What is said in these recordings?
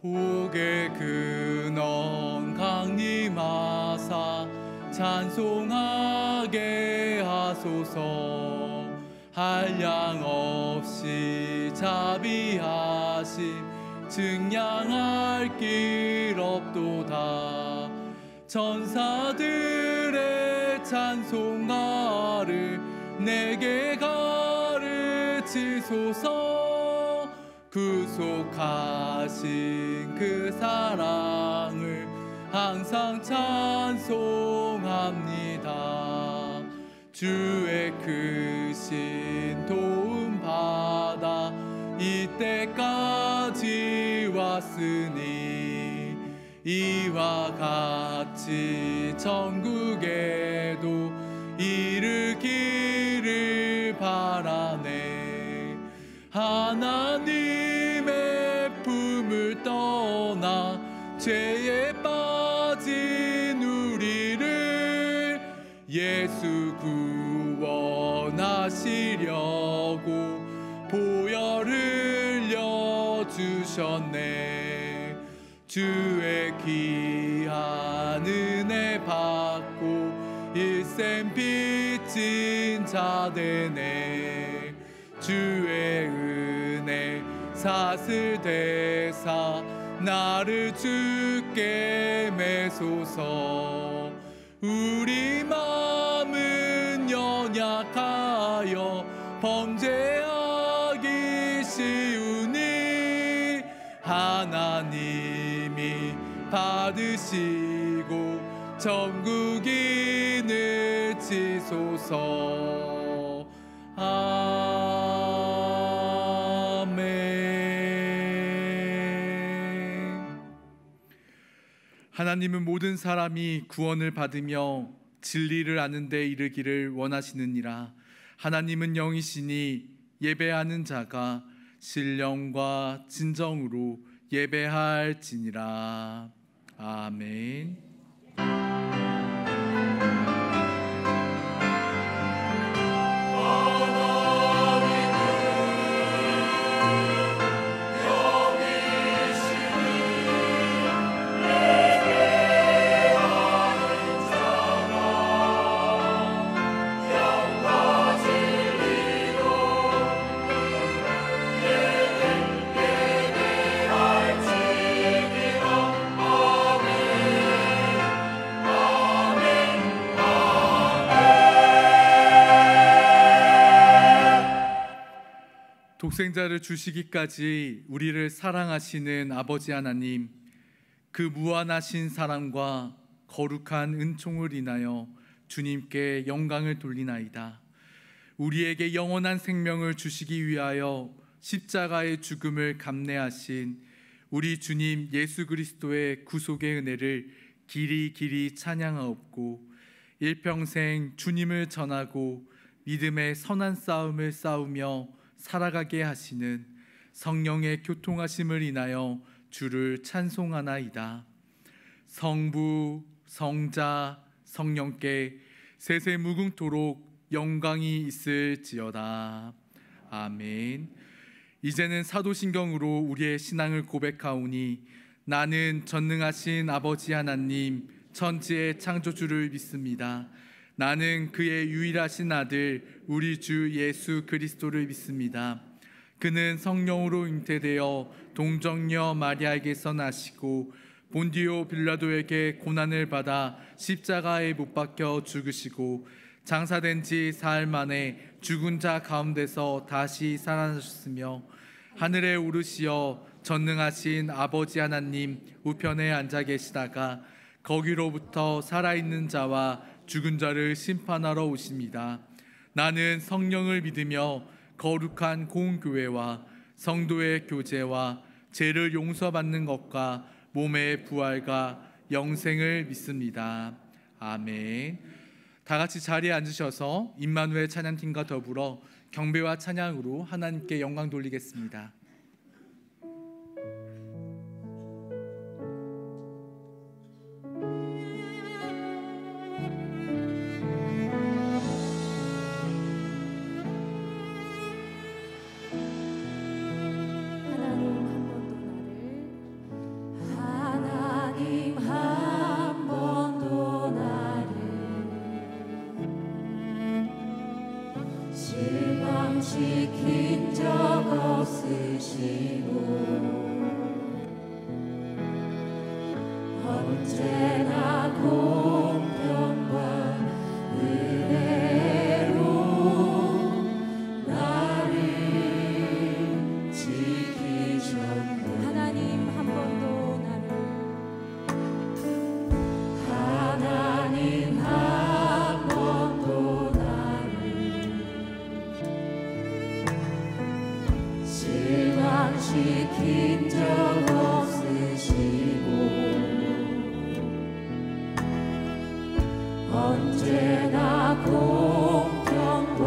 복의 근원 강림하사 찬송하게 하소서. 한량 없이 자비하심 증량할 길 없도다. 천사들의 찬송가를 내게 가르치소서. 구속하신 그 사랑을 항상 찬송합니다. 주의 크신 도움 받아 이때까지 왔으니 이와 같이 천국에도 이르기를 바라네. 하나님의 품을 떠나 죄에 빠진 우리를 예수 구원하시려고 보혈 흘려 주셨네. 주의 귀한 은혜 받고 일생 빚진 자 되네. 주의 은혜 사슬 대사 나를 주께 매소서. 우리 마음은 연약하여 범죄하기 쉬우니 하나님이 받으시고 천국인을 치소서. 아멘. 하나님은 모든 사람이 구원을 받으며 진리를 아는 데 이르기를 원하시느니라. 하나님은 영이시니 예배하는 자가 신령과 진정으로 예배할지니라. 아멘. 독생자를 주시기까지 우리를 사랑하시는 아버지 하나님, 그 무한하신 사랑과 거룩한 은총을 인하여 주님께 영광을 돌리나이다. 우리에게 영원한 생명을 주시기 위하여 십자가의 죽음을 감내하신 우리 주님 예수 그리스도의 구속의 은혜를 길이 길이 찬양하옵고, 일평생 주님을 전하고 믿음의 선한 싸움을 싸우며 살아가게 하시는 성령의 교통하심을 인하여 주를 찬송하나이다. 성부, 성자, 성령께 세세 무궁토록 영광이 있을지어다. 아멘. 이제는 사도신경으로 우리의 신앙을 고백하오니, 나는 전능하신 아버지 하나님 천지의 창조주를 믿습니다. 나는 그의 유일하신 아들 우리 주 예수 그리스도를 믿습니다. 그는 성령으로 잉태되어 동정녀 마리아에게서 나시고 본디오 빌라도에게 고난을 받아 십자가에 못 박혀 죽으시고 장사된 지 사흘 만에 죽은 자 가운데서 다시 살아나셨으며 하늘에 오르시어 전능하신 아버지 하나님 우편에 앉아 계시다가 거기로부터 살아있는 자와 죽은 자를 심판하러 오십니다. 나는 성령을 믿으며 거룩한 공교회와 성도의 교제와 죄를 용서받는 것과 몸의 부활과 영생을 믿습니다. 아멘. 다 같이 자리에 앉으셔서 임마누엘 찬양팀과 더불어 경배와 찬양으로 하나님께 영광 돌리겠습니다. 언제나 공평과 은혜로 나를 지키셨네. 하나님 한 번도 나를 실망시킨 적 없으시고 언제나 공평과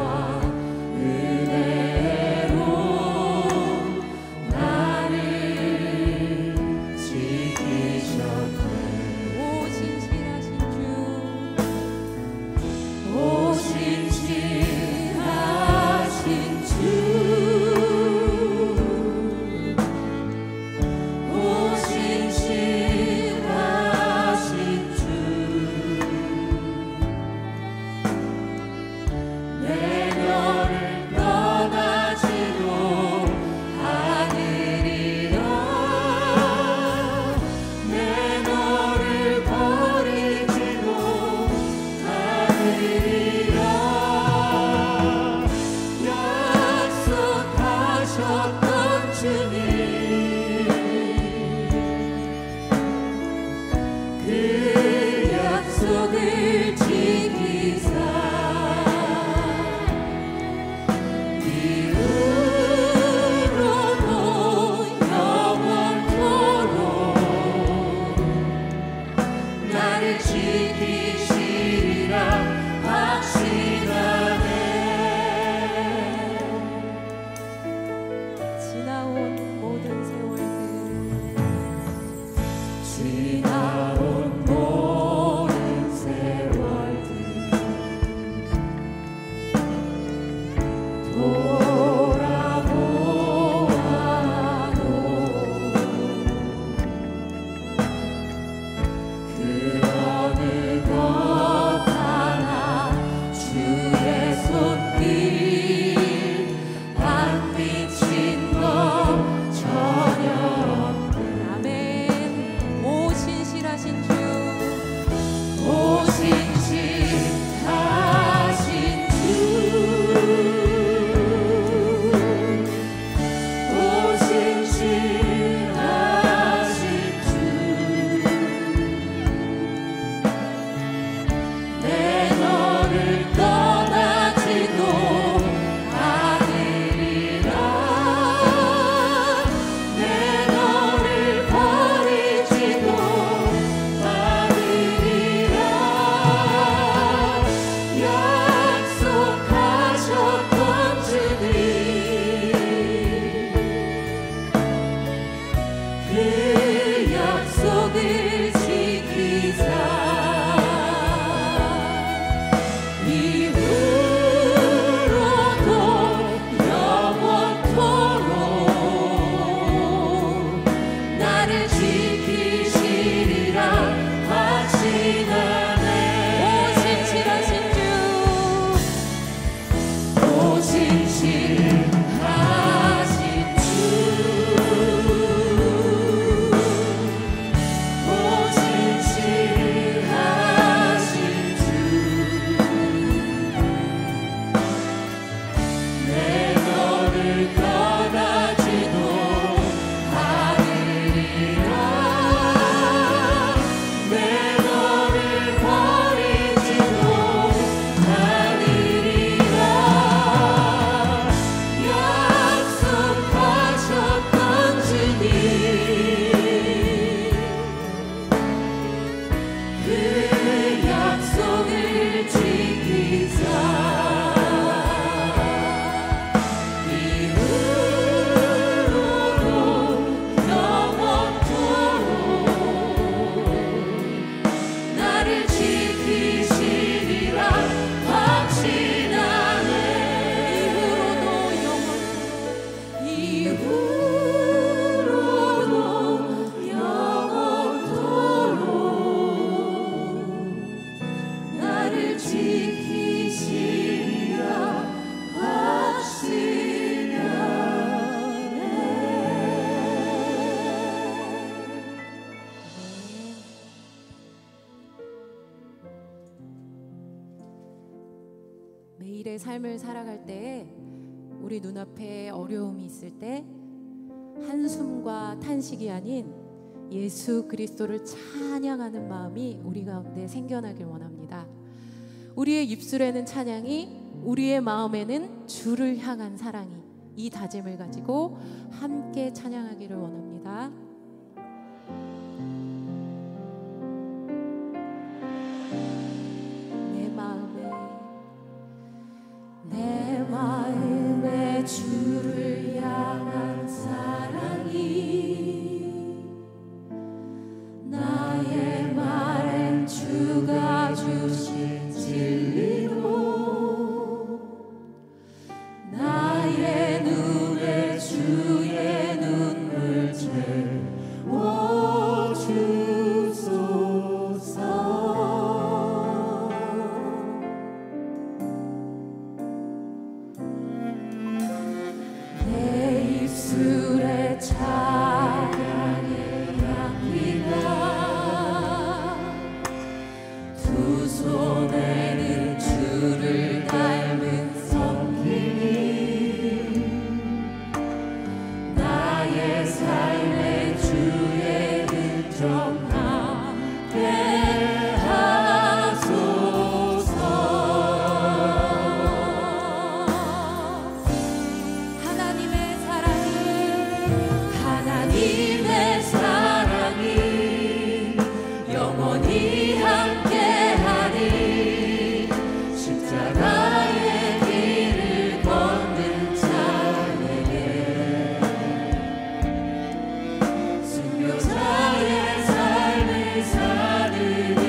은혜로 나를 지키셨네. 오 신실하신 주, 오 신실하신 주, 신실 매일의 삶을 살아갈 때 우리 눈앞에 어려움이 있을 때 한숨과 탄식이 아닌 예수 그리스도를 찬양하는 마음이 우리 가운데 생겨나길 원합니다. 우리의 입술에는 찬양이, 우리의 마음에는 주를 향한 사랑이, 이 다짐을 가지고 함께 찬양하기를 원합니다. 내 마음에 주를 향한 사랑이, 나의 말엔 주가 주신 진리로, 나의 눈에 주의 눈물 채워주소서. 입술에 찬양의 향기가, 두 손에는 주를 닮은 성품이, 나의 삶에 주의 흔적 남게 하소서. 하나님의 사랑이 영원히 함께하리. 십자가의 길을 걷는 자에게 순교자의 삶을 사는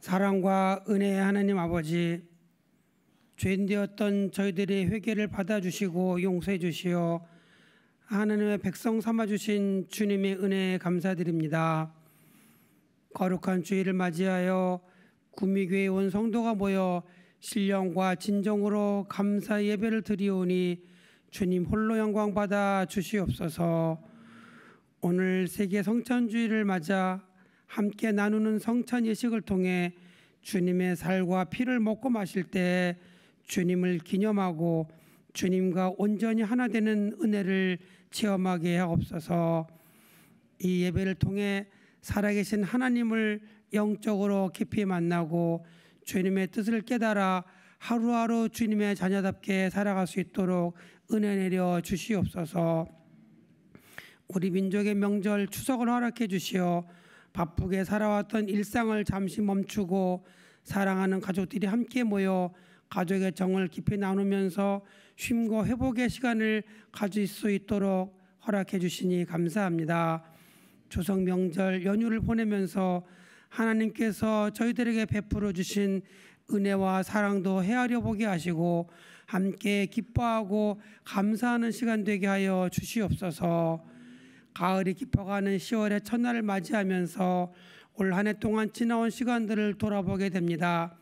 사랑과 은혜의 하나님 아버지, 죄인 되었던 저희들의 회개를 받아주시고 용서해 주시어 하나님의 백성 삼아주신 주님의 은혜에 감사드립니다. 거룩한 주일을 맞이하여 구미교회 온 성도가 모여 신령과 진정으로 감사 예배를 드리오니 주님 홀로 영광 받아 주시옵소서. 오늘 세계 성찬주의를 맞아 함께 나누는 성찬 예식을 통해 주님의 살과 피를 먹고 마실 때 주님을 기념하고 주님과 온전히 하나 되는 은혜를 체험하게 하옵소서. 이 예배를 통해 살아계신 하나님을 영적으로 깊이 만나고 주님의 뜻을 깨달아 하루하루 주님의 자녀답게 살아갈 수 있도록 은혜 내려 주시옵소서. 우리 민족의 명절 추석을 허락해 주시어 바쁘게 살아왔던 일상을 잠시 멈추고 사랑하는 가족들이 함께 모여 가족의 정을 깊이 나누면서 쉼과 회복의 시간을 가질 수 있도록 허락해 주시니 감사합니다. 추석 명절 연휴를 보내면서 하나님께서 저희들에게 베풀어 주신 은혜와 사랑도 헤아려 보게 하시고 함께 기뻐하고 감사하는 시간 되게 하여 주시옵소서. 가을이 깊어가는 10월의 첫날을 맞이하면서 올 한 해 동안 지나온 시간들을 돌아보게 됩니다.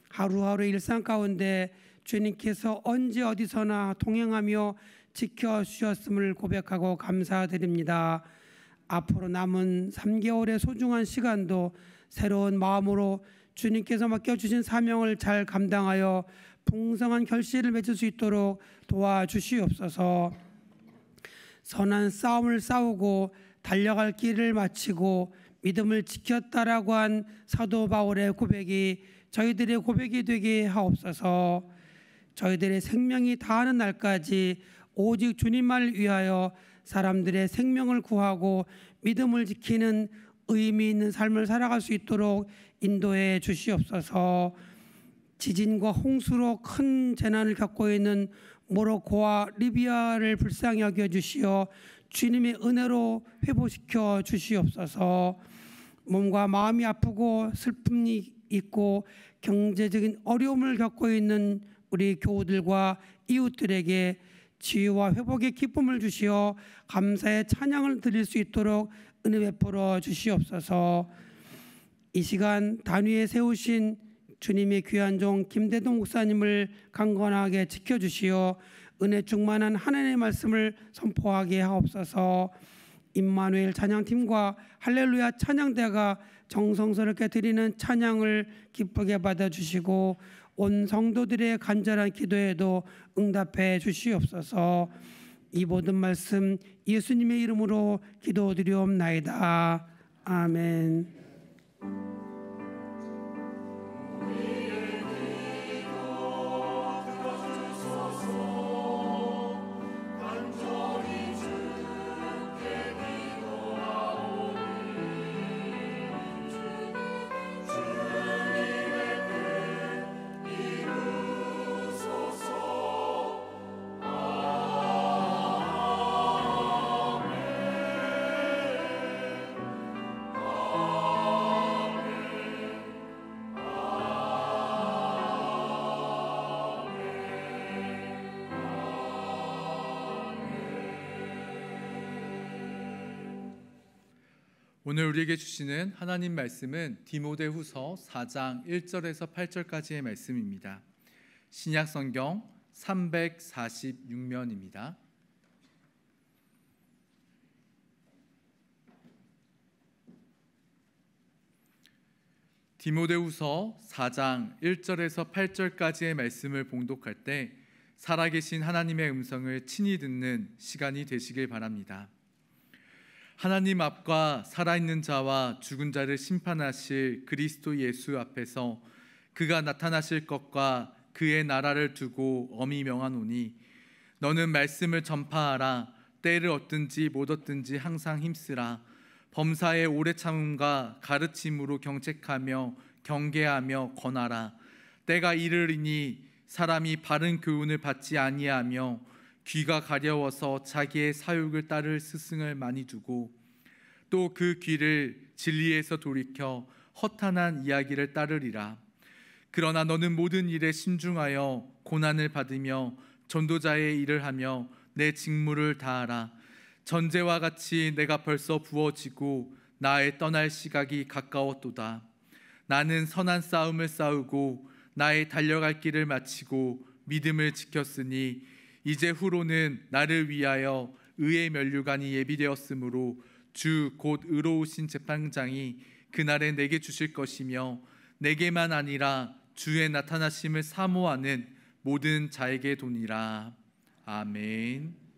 하루하루 일상 가운데 주님께서 언제 어디서나 동행하며 지켜주셨음을 고백하고 감사드립니다. 앞으로 남은 3개월의 소중한 시간도 새로운 마음으로 주님께서 맡겨주신 사명을 잘 감당하여 풍성한 결실을 맺을 수 있도록 도와주시옵소서. 선한 싸움을 싸우고 달려갈 길을 마치고 믿음을 지켰다라고 한 사도 바울의 고백이 저희들의 고백이 되게 하옵소서. 저희들의 생명이 다하는 날까지 오직 주님만을 위하여 사람들의 생명을 구하고 믿음을 지키는 의미 있는 삶을 살아갈 수 있도록 인도해 주시옵소서. 지진과 홍수로 큰 재난을 겪고 있는 모로코와 리비아를 불쌍히 여겨 주시어 주님의 은혜로 회복시켜 주시옵소서. 몸과 마음이 아프고 슬픔이 있고 경제적인 어려움을 겪고 있는 우리 교우들과 이웃들에게 치유와 회복의 기쁨을 주시어 감사의 찬양을 드릴 수 있도록 은혜 베풀어 주시옵소서. 이 시간 단위에 세우신 주님의 귀한 종 김대동 목사님을 강건하게 지켜주시어 은혜 충만한 하나님의 말씀을 선포하게 하옵소서. 임마누엘 찬양팀과 할렐루야 찬양대가 정성스럽게 드리는 찬양을 기쁘게 받아주시고 온 성도들의 간절한 기도에도 응답해 주시옵소서. 이 모든 말씀 예수님의 이름으로 기도드리옵나이다. 아멘. 오늘 우리에게 주시는 하나님 말씀은 디모데후서 4장 1절에서 8절까지의 말씀입니다. 신약 성경 346면입니다. 디모데후서 4장 1절에서 8절까지의 말씀을 봉독할 때 살아계신 하나님의 음성을 친히 듣는 시간이 되시길 바랍니다. 하나님 앞과 살아있는 자와 죽은 자를 심판하실 그리스도 예수 앞에서 그가 나타나실 것과 그의 나라를 두고 엄히 명하노니 너는 말씀을 전파하라. 때를 얻든지 못 얻든지 항상 힘쓰라. 범사의 오래 참음과 가르침으로 경책하며 경계하며 권하라. 때가 이르리니 사람이 바른 교훈을 받지 아니하며 귀가 가려워서 자기의 사욕을 따를 스승을 많이 두고 또 그 귀를 진리에서 돌이켜 허탄한 이야기를 따르리라. 그러나 너는 모든 일에 신중하여 고난을 받으며 전도자의 일을 하며 내 직무를 다하라. 전제와 같이 내가 벌써 부어지고 나의 떠날 시각이 가까웠도다. 나는 선한 싸움을 싸우고 나의 달려갈 길을 마치고 믿음을 지켰으니 이제 후로는 나를 위하여 의의 면류관이 예비되었으므로 주 곧 의로우신 재판장이 그날에 내게 주실 것이며 내게만 아니라 주의 나타나심을 사모하는 모든 자에게 도니라. 아멘.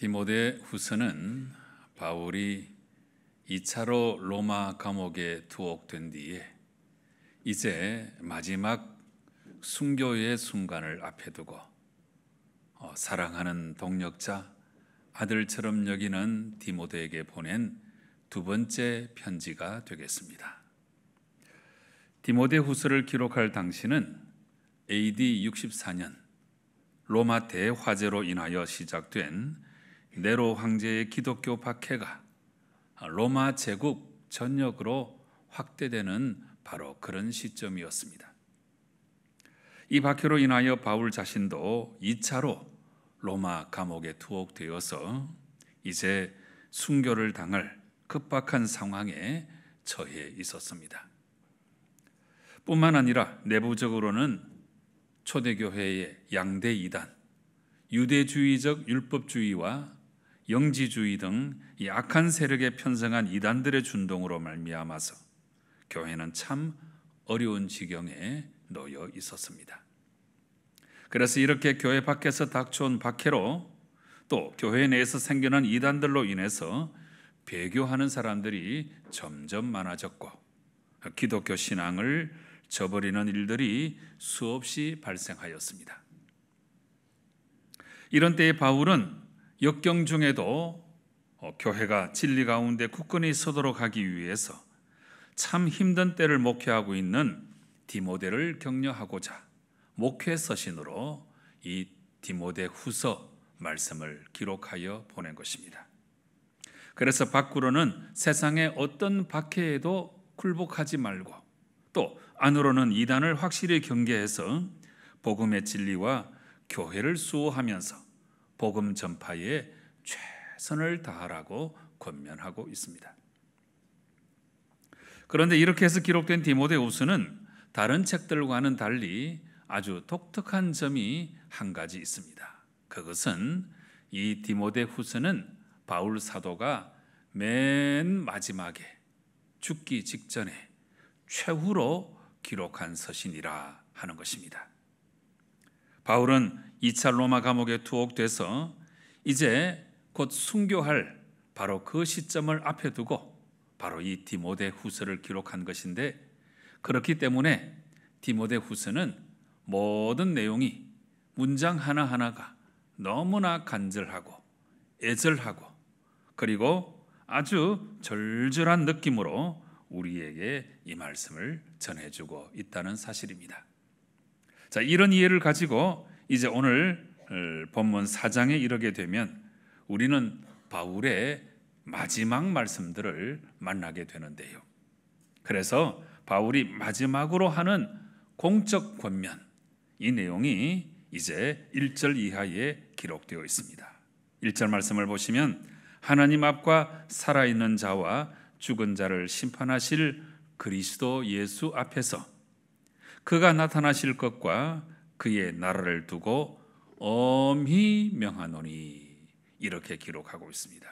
디모데 후서는 바울이 2차로 로마 감옥에 투옥된 뒤에 이제 마지막 순교의 순간을 앞에 두고 사랑하는 동역자, 아들처럼 여기는 디모데에게 보낸 두 번째 편지가 되겠습니다. 디모데후서를 기록할 당시는 AD 64년 로마 대화재로 인하여 시작된 네로 황제의 기독교 박해가 로마 제국 전역으로 확대되는 바로 그런 시점이었습니다. 이 박해로 인하여 바울 자신도 2차로 로마 감옥에 투옥되어서 이제 순교를 당할 급박한 상황에 처해 있었습니다. 뿐만 아니라 내부적으로는 초대교회의 양대 이단, 유대주의적 율법주의와 영지주의 등 이 악한 세력에 편성한 이단들의 준동으로 말미암아서 교회는 참 어려운 지경에 놓여 있었습니다. 그래서 이렇게 교회 밖에서 닥쳐온 박해로 또 교회 내에서 생겨난 이단들로 인해서 배교하는 사람들이 점점 많아졌고 기독교 신앙을 저버리는 일들이 수없이 발생하였습니다. 이런 때에 바울은 역경 중에도 교회가 진리 가운데 굳건히 서도록 하기 위해서 참 힘든 때를 목회하고 있는 디모데를 격려하고자 목회 서신으로 이 디모데 후서 말씀을 기록하여 보낸 것입니다. 그래서 밖으로는 세상의 어떤 박해에도 굴복하지 말고 또 안으로는 이단을 확실히 경계해서 복음의 진리와 교회를 수호하면서 복음 전파에 최선을 다하라고 권면하고 있습니다. 그런데 이렇게 해서 기록된 디모데후서는 다른 책들과는 달리 아주 독특한 점이 한 가지 있습니다. 그것은 이 디모데후서는 바울 사도가 맨 마지막에 죽기 직전에 최후로 기록한 서신이라 하는 것입니다. 바울은 2차 로마 감옥에 투옥돼서 이제 곧 순교할 바로 그 시점을 앞에 두고 바로 이 디모데후서를 기록한 것인데, 그렇기 때문에 디모데후서는 모든 내용이 문장 하나하나가 너무나 간절하고 애절하고 그리고 아주 절절한 느낌으로 우리에게 이 말씀을 전해주고 있다는 사실입니다. 자, 이런 이해를 가지고 이제 오늘 본문 4장에 이르게 되면 우리는 바울의 마지막 말씀들을 만나게 되는데요. 그래서 바울이 마지막으로 하는 공적 권면, 이 내용이 이제 1절 이하에 기록되어 있습니다. 1절 말씀을 보시면 하나님 앞과 살아있는 자와 죽은 자를 심판하실 그리스도 예수 앞에서 그가 나타나실 것과 그의 나라를 두고 엄히 명하노니, 이렇게 기록하고 있습니다.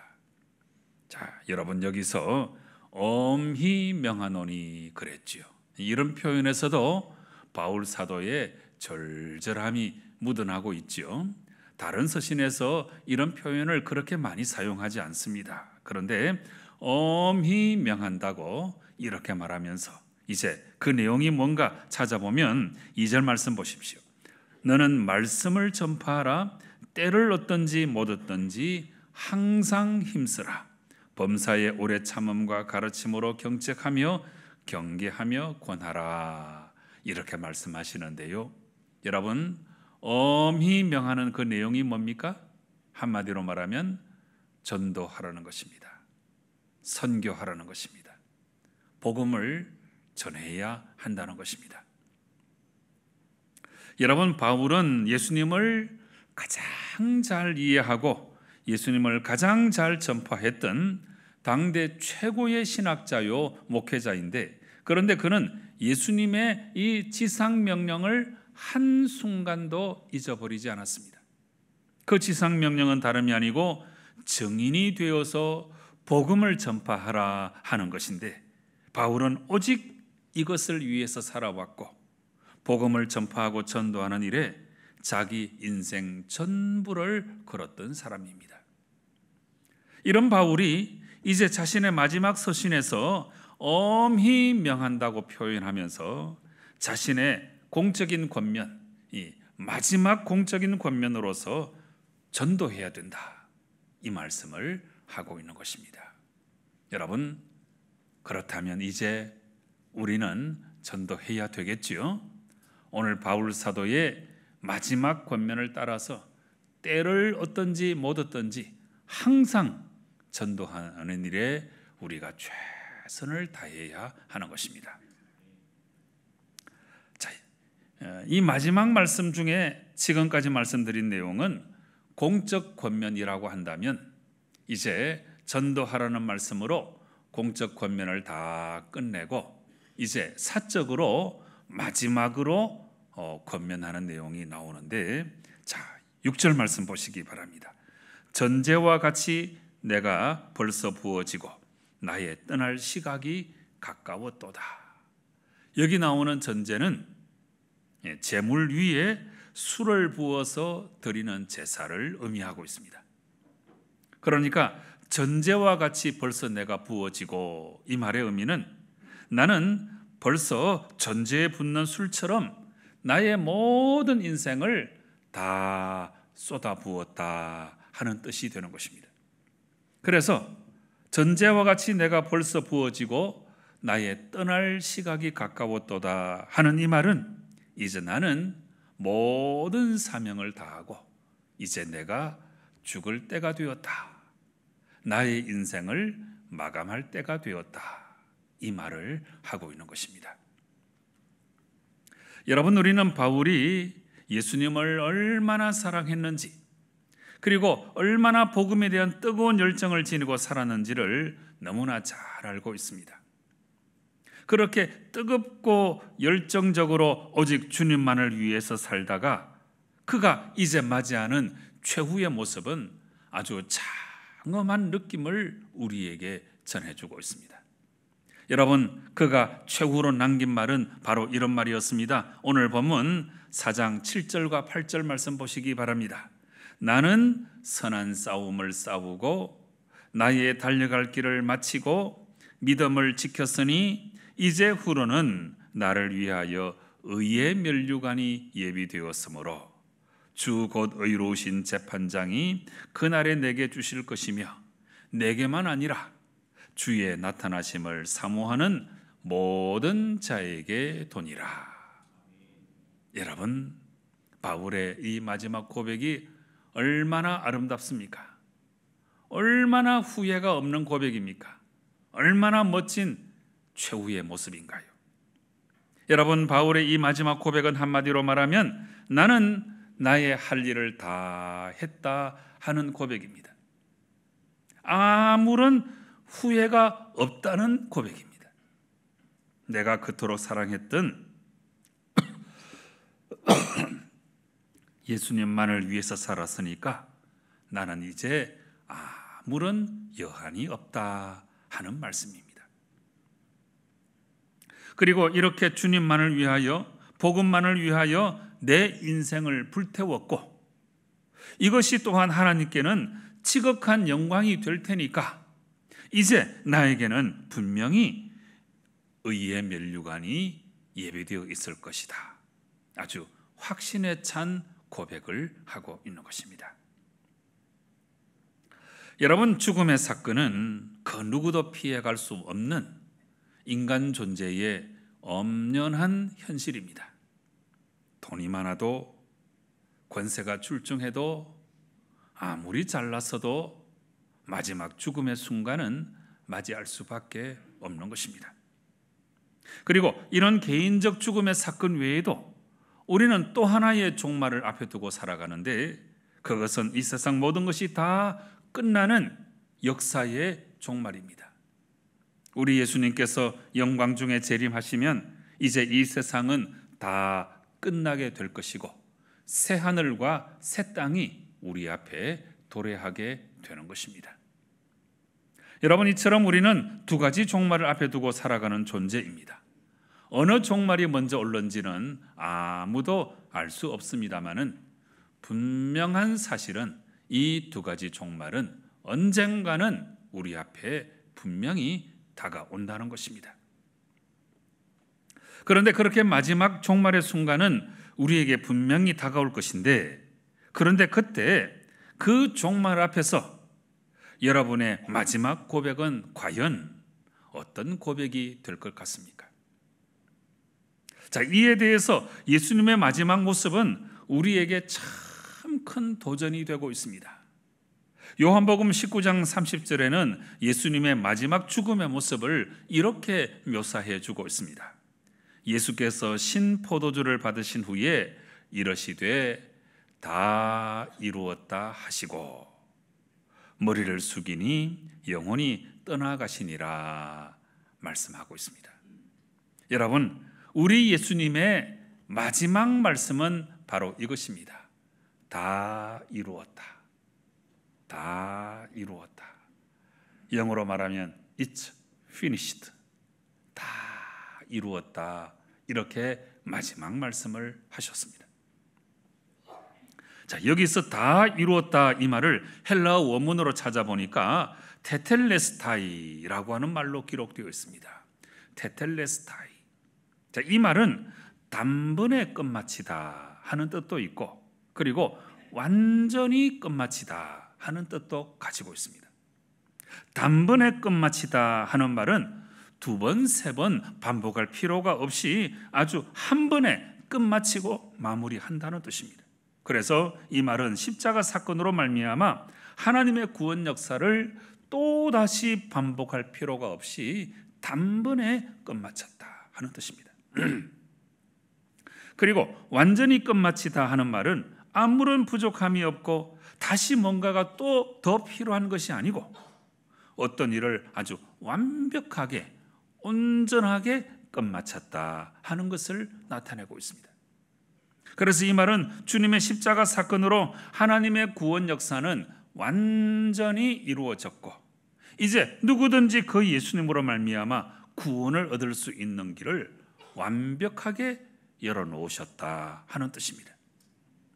자, 여러분 여기서 엄히 명하노니 그랬지요. 이런 표현에서도 바울 사도의 절절함이 묻어나고 있죠. 다른 서신에서 이런 표현을 그렇게 많이 사용하지 않습니다. 그런데 엄히 명한다고 이렇게 말하면서 이제 그 내용이 뭔가 찾아보면 2절 말씀 보십시오. 너는 말씀을 전파하라. 때를 얻든지 못 얻든지 항상 힘쓰라. 범사의 오래 참음과 가르침으로 경책하며 경계하며 권하라. 이렇게 말씀하시는데요. 여러분, 엄히 명하는 그 내용이 뭡니까? 한마디로 말하면 전도하라는 것입니다. 선교하라는 것입니다. 복음을 전해야 한다는 것입니다. 여러분, 바울은 예수님을 가장 잘 이해하고 예수님을 가장 잘 전파했던 당대 최고의 신학자요 목회자인데, 그런데 그는 예수님의 이 지상 명령을 한순간도 잊어버리지 않았습니다. 그 지상 명령은 다름이 아니고 증인이 되어서 복음을 전파하라 하는 것인데, 바울은 오직 이것을 위해서 살아왔고 복음을 전파하고 전도하는 일에 자기 인생 전부를 걸었던 사람입니다. 이런 바울이 이제 자신의 마지막 서신에서 엄히 명한다고 표현하면서 자신의 공적인 권면, 이 마지막 공적인 권면으로서 전도해야 된다, 이 말씀을 하고 있는 것입니다. 여러분, 그렇다면 이제 우리는 전도해야 되겠지요? 오늘 바울 사도의 마지막 권면을 따라서 때를 얻든지 못 얻든지 항상 전도하는 일에 우리가 최선을 다해야 하는 것입니다. 자, 이 마지막 말씀 중에 지금까지 말씀드린 내용은 공적 권면이라고 한다면, 이제 전도하라는 말씀으로 공적 권면을 다 끝내고 이제 사적으로 마지막으로 권면하는 내용이 나오는데, 자, 6절 말씀 보시기 바랍니다. 전제와 같이 내가 벌써 부어지고 나의 떠날 시각이 가까웠도다. 여기 나오는 전제는 제물 위에 술을 부어서 드리는 제사를 의미하고 있습니다. 그러니까 전제와 같이 벌써 내가 부어지고, 이 말의 의미는 나는 벌써 전제에 붓는 술처럼 나의 모든 인생을 다 쏟아 부었다 하는 뜻이 되는 것입니다. 그래서 전제와 같이 내가 벌써 부어지고 나의 떠날 시각이 가까웠도다 하는 이 말은, 이제 나는 모든 사명을 다하고 이제 내가 죽을 때가 되었다, 나의 인생을 마감할 때가 되었다, 이 말을 하고 있는 것입니다. 여러분, 우리는 바울이 예수님을 얼마나 사랑했는지, 그리고 얼마나 복음에 대한 뜨거운 열정을 지니고 살았는지를 너무나 잘 알고 있습니다. 그렇게 뜨겁고 열정적으로 오직 주님만을 위해서 살다가 그가 이제 맞이하는 최후의 모습은 아주 장엄한 느낌을 우리에게 전해주고 있습니다. 여러분, 그가 최후로 남긴 말은 바로 이런 말이었습니다. 오늘 본문 4장 7절과 8절 말씀 보시기 바랍니다. 나는 선한 싸움을 싸우고 나의 달려갈 길을 마치고 믿음을 지켰으니 이제 후로는 나를 위하여 의의 면류관이 예비되었으므로 주 곧 의로우신 재판장이 그날에 내게 주실 것이며 내게만 아니라 주의 나타나심을 사모하는 모든 자에게 도니라. 여러분, 바울의 이 마지막 고백이 얼마나 아름답습니까? 얼마나 후회가 없는 고백입니까? 얼마나 멋진 최후의 모습인가요? 여러분, 바울의 이 마지막 고백은 한마디로 말하면 나는 나의 할 일을 다 했다 하는 고백입니다. 아무런 후회가 없다는 고백입니다. 내가 그토록 사랑했던 예수님만을 위해서 살았으니까 나는 이제 아무런 여한이 없다 하는 말씀입니다. 그리고 이렇게 주님만을 위하여, 복음만을 위하여 내 인생을 불태웠고, 이것이 또한 하나님께는 지극한 영광이 될 테니까 이제 나에게는 분명히 의의 면류관이 예비되어 있을 것이다, 아주 확신에 찬 고백을 하고 있는 것입니다. 여러분, 죽음의 사건은 그 누구도 피해갈 수 없는 인간 존재의 엄연한 현실입니다. 돈이 많아도, 권세가 출중해도, 아무리 잘났어도 마지막 죽음의 순간은 맞이할 수밖에 없는 것입니다. 그리고 이런 개인적 죽음의 사건 외에도 우리는 또 하나의 종말을 앞에 두고 살아가는데, 그것은 이 세상 모든 것이 다 끝나는 역사의 종말입니다. 우리 예수님께서 영광 중에 재림하시면 이제 이 세상은 다 끝나게 될 것이고 새 하늘과 새 땅이 우리 앞에 도래하게 되는 것입니다. 여러분, 이처럼 우리는 두 가지 종말을 앞에 두고 살아가는 존재입니다. 어느 종말이 먼저 올는지는 아무도 알 수 없습니다만은 분명한 사실은 이 두 가지 종말은 언젠가는 우리 앞에 분명히 다가온다는 것입니다. 그런데 그렇게 마지막 종말의 순간은 우리에게 분명히 다가올 것인데, 그런데 그때 그 종말 앞에서 여러분의 마지막 고백은 과연 어떤 고백이 될 것 같습니까? 자, 이에 대해서 예수님의 마지막 모습은 우리에게 참 큰 도전이 되고 있습니다. 요한복음 19장 30절에는 예수님의 마지막 죽음의 모습을 이렇게 묘사해 주고 있습니다. 예수께서 신포도주를 받으신 후에 이러시되 다 이루었다 하시고 머리를 숙이니 영혼이 떠나가시니라 말씀하고 있습니다. 여러분, 우리 예수님의 마지막 말씀은 바로 이것입니다. 다 이루었다. 다 이루었다. 영어로 말하면 It's finished. 다 이루었다. 이렇게 마지막 말씀을 하셨습니다. 자, 여기서 다 이루었다 이 말을 헬라어 원문으로 찾아보니까 테텔레스타이라고 하는 말로 기록되어 있습니다. 테텔레스타이. 자, 이 말은 단번에 끝마치다 하는 뜻도 있고, 그리고 완전히 끝마치다 하는 뜻도 가지고 있습니다. 단번에 끝마치다 하는 말은 두 번, 세 번 반복할 필요가 없이 아주 한 번에 끝마치고 마무리한다는 뜻입니다. 그래서 이 말은 십자가 사건으로 말미암아 하나님의 구원 역사를 또다시 반복할 필요가 없이 단번에 끝마쳤다 하는 뜻입니다. 그리고 완전히 끝마치다 하는 말은 아무런 부족함이 없고 다시 뭔가가 또 더 필요한 것이 아니고 어떤 일을 아주 완벽하게 온전하게 끝마쳤다 하는 것을 나타내고 있습니다. 그래서 이 말은 주님의 십자가 사건으로 하나님의 구원 역사는 완전히 이루어졌고 이제 누구든지 그 예수님으로 말미암아 구원을 얻을 수 있는 길을 완벽하게 열어놓으셨다 하는 뜻입니다.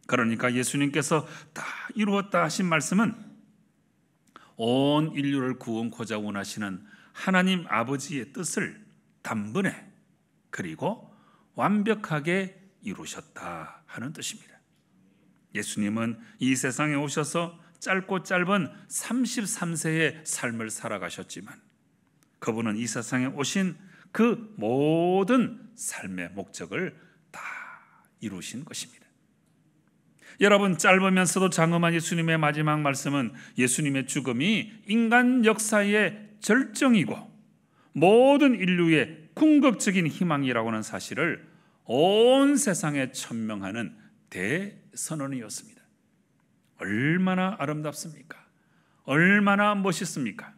그러니까 예수님께서 다 이루었다 하신 말씀은 온 인류를 구원코자 원하시는 하나님 아버지의 뜻을 단번에 그리고 완벽하게 이루셨다 하는 뜻입니다. 예수님은 이 세상에 오셔서 짧고 짧은 33세의 삶을 살아가셨지만 그분은 이 세상에 오신 그 모든 삶의 목적을 다 이루신 것입니다. 여러분, 짧으면서도 장엄한 예수님의 마지막 말씀은 예수님의 죽음이 인간 역사의 절정이고 모든 인류의 궁극적인 희망이라고 하는 사실을 온 세상에 천명하는 대선언이었습니다. 얼마나 아름답습니까? 얼마나 멋있습니까?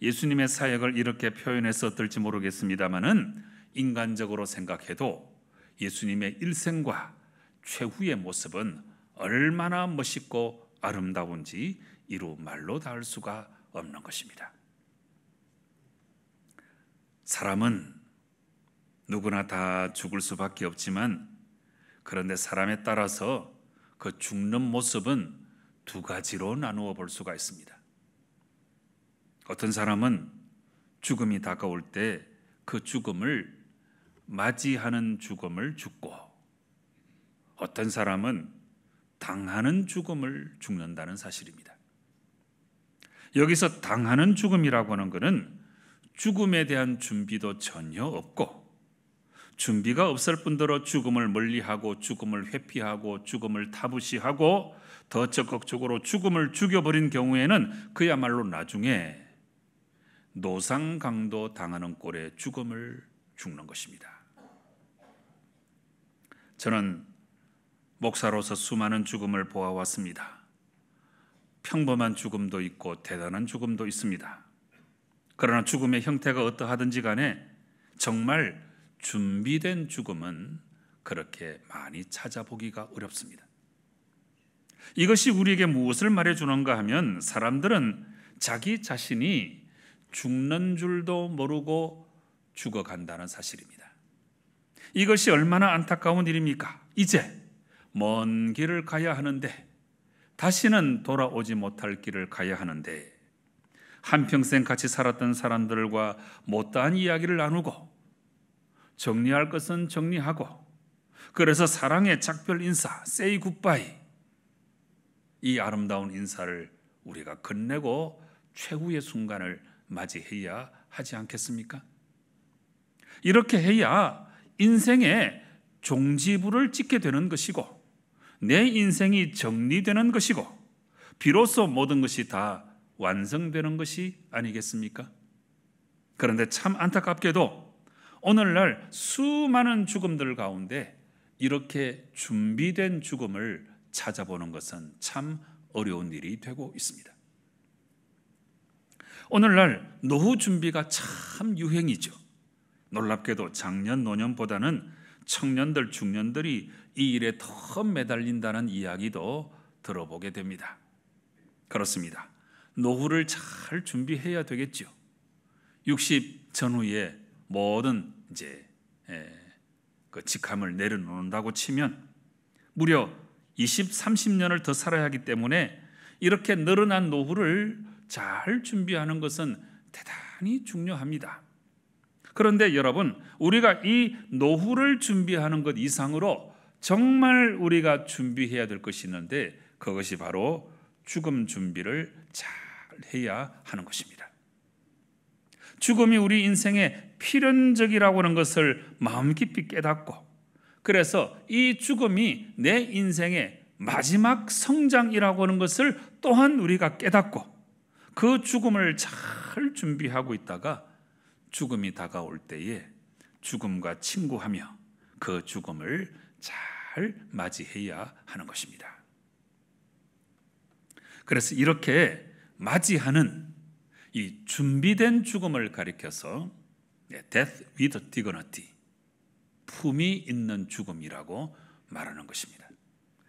예수님의 사역을 이렇게 표현해서 어떨지 모르겠습니다만은 인간적으로 생각해도 예수님의 일생과 최후의 모습은 얼마나 멋있고 아름다운지 이루 말로 닿을 수가 없는 것입니다. 사람은 누구나 다 죽을 수밖에 없지만 그런데 사람에 따라서 그 죽는 모습은 두 가지로 나누어 볼 수가 있습니다. 어떤 사람은 죽음이 다가올 때 그 죽음을 맞이하는 죽음을 죽고 어떤 사람은 당하는 죽음을 죽는다는 사실입니다. 여기서 당하는 죽음이라고 하는 것은 죽음에 대한 준비도 전혀 없고 준비가 없을 뿐더러 죽음을 멀리하고 죽음을 회피하고 죽음을 타부시하고 더 적극적으로 죽음을 죽여버린 경우에는 그야말로 나중에 노상강도 당하는 꼴의 죽음을 죽는 것입니다. 저는 목사로서 수많은 죽음을 보아왔습니다. 평범한 죽음도 있고 대단한 죽음도 있습니다. 그러나 죽음의 형태가 어떠하든지 간에 정말 준비된 죽음은 그렇게 많이 찾아보기가 어렵습니다. 이것이 우리에게 무엇을 말해주는가 하면 사람들은 자기 자신이 죽는 줄도 모르고 죽어간다는 사실입니다. 이것이 얼마나 안타까운 일입니까? 이제 먼 길을 가야 하는데 다시는 돌아오지 못할 길을 가야 하는데 한평생 같이 살았던 사람들과 못다한 이야기를 나누고 정리할 것은 정리하고, 그래서 사랑의 작별 인사, say goodbye, 이 아름다운 인사를 우리가 건네고 최후의 순간을 맞이해야 하지 않겠습니까? 이렇게 해야 인생의 종지부를 찍게 되는 것이고, 내 인생이 정리되는 것이고, 비로소 모든 것이 다 완성되는 것이 아니겠습니까? 그런데 참 안타깝게도 오늘날 수많은 죽음들 가운데 이렇게 준비된 죽음을 찾아보는 것은 참 어려운 일이 되고 있습니다. 오늘날 노후 준비가 참 유행이죠. 놀랍게도 장년 노년보다는 청년들 중년들이 이 일에 더 매달린다는 이야기도 들어보게 됩니다. 그렇습니다. 노후를 잘 준비해야 되겠죠. 60 전후에 모든 그 직함을 내려놓는다고 치면 무려 20, 30년을 더 살아야 하기 때문에 이렇게 늘어난 노후를 잘 준비하는 것은 대단히 중요합니다. 그런데 여러분, 우리가 이 노후를 준비하는 것 이상으로 정말 우리가 준비해야 될 것이 있는데, 그것이 바로 죽음 준비를 잘 해야 하는 것입니다. 죽음이 우리 인생의 필연적이라고 하는 것을 마음 깊이 깨닫고, 그래서 이 죽음이 내 인생의 마지막 성장이라고 하는 것을 또한 우리가 깨닫고, 그 죽음을 잘 준비하고 있다가 죽음이 다가올 때에 죽음과 친구하며 그 죽음을 잘 맞이해야 하는 것입니다. 그래서 이렇게 맞이하는 이 준비된 죽음을 가리켜서 death with dignity, 품이 있는 죽음이라고 말하는 것입니다.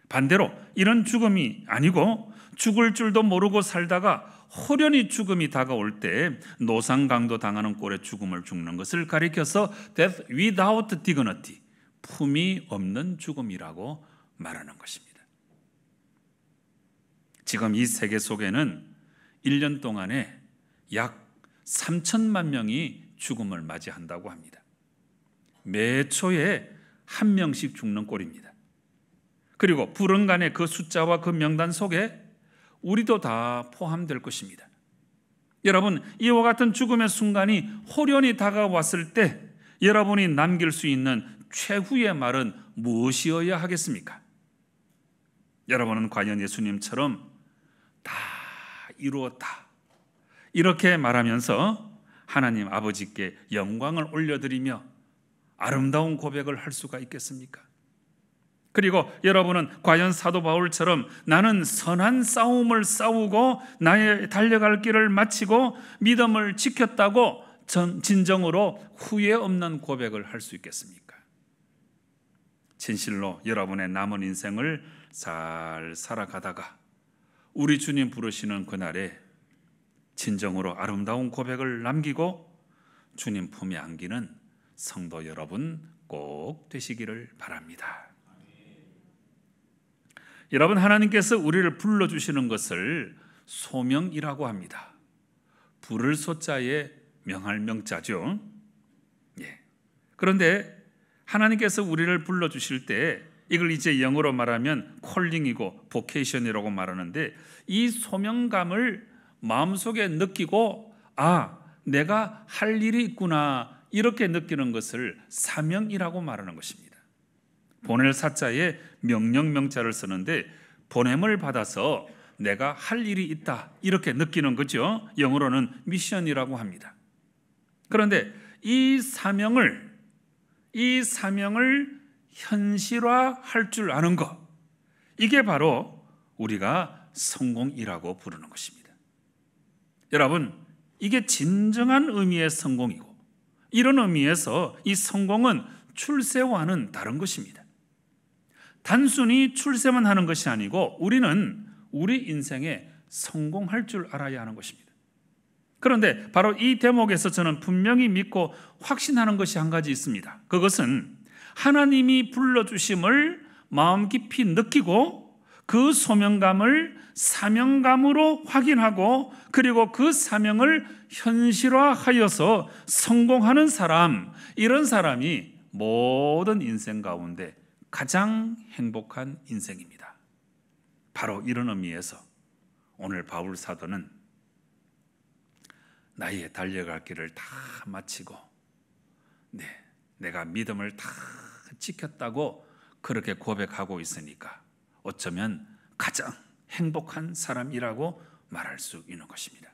반대로 이런 죽음이 아니고 죽을 줄도 모르고 살다가 호련히 죽음이 다가올 때 노상강도 당하는 꼴의 죽음을 죽는 것을 가리켜서 death without dignity, 품이 없는 죽음이라고 말하는 것입니다. 지금 이 세계 속에는 1년 동안에 약 3천만 명이 죽음을 맞이한다고 합니다. 매 초에 한 명씩 죽는 꼴입니다. 그리고 불언간의 그 숫자와 그 명단 속에 우리도 다 포함될 것입니다. 여러분, 이와 같은 죽음의 순간이 호련히 다가왔을 때 여러분이 남길 수 있는 최후의 말은 무엇이어야 하겠습니까? 여러분은 과연 예수님처럼 다 이루었다, 이렇게 말하면서 하나님 아버지께 영광을 올려드리며 아름다운 고백을 할 수가 있겠습니까? 그리고 여러분은 과연 사도 바울처럼 나는 선한 싸움을 싸우고 나의 달려갈 길을 마치고 믿음을 지켰다고 진정으로 후회 없는 고백을 할 수 있겠습니까? 진실로 여러분의 남은 인생을 잘 살아가다가 우리 주님 부르시는 그날에 진정으로 아름다운 고백을 남기고 주님 품에 안기는 성도 여러분 꼭 되시기를 바랍니다. 여러분, 하나님께서 우리를 불러주시는 것을 소명이라고 합니다. 부를 소자에 명할 명자죠. 그런데 하나님께서 우리를 불러주실 때 이걸 이제 영어로 말하면 콜링이고 보케이션이라고 말하는데, 이 소명감을 마음속에 느끼고 내가 할 일이 있구나, 이렇게 느끼는 것을 사명이라고 말하는 것입니다. 보낼 사자에 명령 명자를 쓰는데 보냄을 받아서 내가 할 일이 있다, 이렇게 느끼는 거죠. 영어로는 미션이라고 합니다. 그런데 이 사명을 현실화할 줄 아는 것, 이게 바로 우리가 성공이라고 부르는 것입니다. 여러분, 이게 진정한 의미의 성공이고, 이런 의미에서 이 성공은 출세와는 다른 것입니다. 단순히 출세만 하는 것이 아니고 우리는 우리 인생에 성공할 줄 알아야 하는 것입니다. 그런데 바로 이 대목에서 저는 분명히 믿고 확신하는 것이 한 가지 있습니다. 그것은 하나님이 불러주심을 마음 깊이 느끼고 그 소명감을 사명감으로 확인하고, 그리고 그 사명을 현실화하여서 성공하는 사람, 이런 사람이 모든 인생 가운데 가장 행복한 인생입니다. 바로 이런 의미에서 오늘 바울 사도는 나의 달려갈 길을 다 마치고 내가 믿음을 다 지켰다고 그렇게 고백하고 있으니까 어쩌면 가장 행복한 사람이라고 말할 수 있는 것입니다.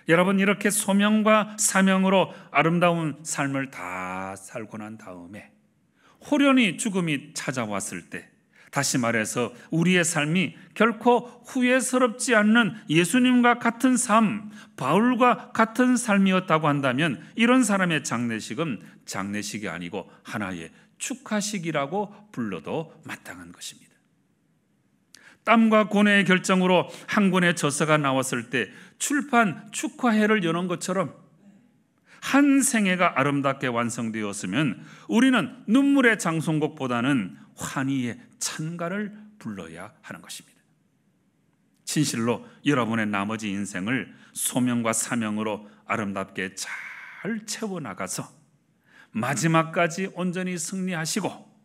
여러분, 이렇게 소명과 사명으로 아름다운 삶을 다 살고 난 다음에 호련히 죽음이 찾아왔을 때, 다시 말해서 우리의 삶이 결코 후회스럽지 않는 예수님과 같은 삶, 바울과 같은 삶이었다고 한다면 이런 사람의 장례식은 장례식이 아니고 하나의 축하식이라고 불러도 마땅한 것입니다. 땀과 고뇌의 결정으로 한 권의 저서가 나왔을 때 출판 축하회를 여는 것처럼 한 생애가 아름답게 완성되었으면 우리는 눈물의 장송곡보다는 환희의 찬가를 불러야 하는 것입니다. 진실로 여러분의 나머지 인생을 소명과 사명으로 아름답게 잘 채워나가서 마지막까지 온전히 승리하시고,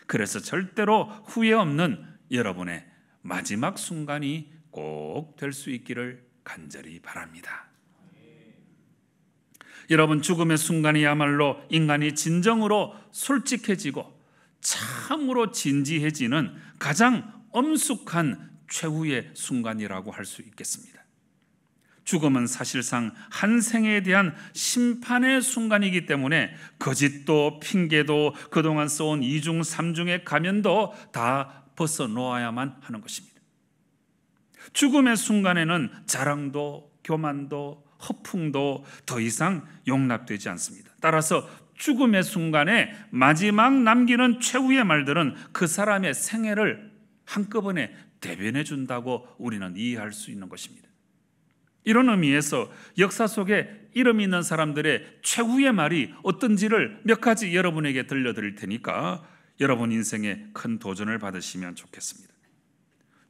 그래서 절대로 후회 없는 여러분의 마지막 순간이 꼭 될 수 있기를 간절히 바랍니다. 여러분, 죽음의 순간이야말로 인간이 진정으로 솔직해지고 참으로 진지해지는 가장 엄숙한 최후의 순간이라고 할 수 있겠습니다. 죽음은 사실상 한 생에 대한 심판의 순간이기 때문에 거짓도 핑계도 그동안 써온 이중 삼중의 가면도 다 벗어놓아야만 하는 것입니다. 죽음의 순간에는 자랑도 교만도 허풍도 더 이상 용납되지 않습니다. 따라서 죽음의 순간에 마지막 남기는 최후의 말들은 그 사람의 생애를 한꺼번에 대변해 준다고 우리는 이해할 수 있는 것입니다. 이런 의미에서 역사 속에 이름 있는 사람들의 최후의 말이 어떤지를 몇 가지 여러분에게 들려드릴 테니까 여러분 인생에 큰 도전을 받으시면 좋겠습니다.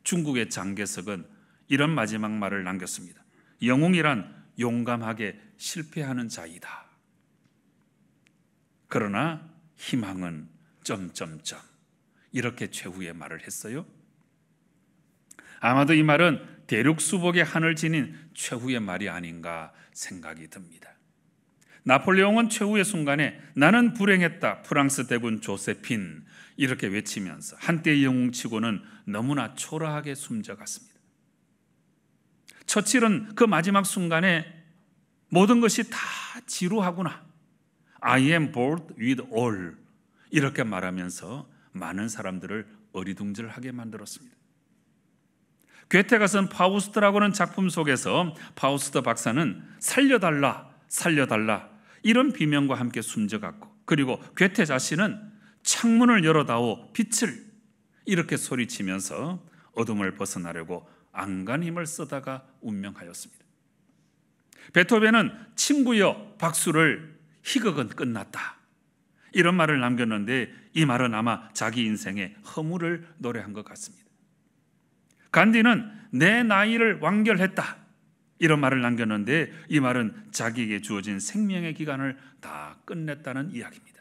중국의 장개석은 이런 마지막 말을 남겼습니다. 영웅이란 용감하게 실패하는 자이다. 그러나 희망은 점점점, 이렇게 최후의 말을 했어요. 아마도 이 말은 대륙 수복의 한을 지닌 최후의 말이 아닌가 생각이 듭니다. 나폴레옹은 최후의 순간에 나는 불행했다 프랑스 대군 조세핀 이렇게 외치면서 한때의 영웅치고는 너무나 초라하게 숨져갔습니다. 처칠은 그 마지막 순간에 모든 것이 다 지루하구나, I am bored with all, 이렇게 말하면서 많은 사람들을 어리둥절하게 만들었습니다. 괴테가 쓴 파우스트라고는 작품 속에서 파우스트 박사는 살려달라 살려달라 이런 비명과 함께 숨져갔고, 그리고 괴테 자신은 창문을 열어다오 빛을 이렇게 소리치면서 어둠을 벗어나려고 안간힘을 쓰다가 운명하였습니다. 베토벤은 친구여 박수를 희극은 끝났다 이런 말을 남겼는데 이 말은 아마 자기 인생의 허물을 노래한 것 같습니다. 간디는 내 나이를 완결했다 이런 말을 남겼는데 이 말은 자기에게 주어진 생명의 기간을 다 끝냈다는 이야기입니다.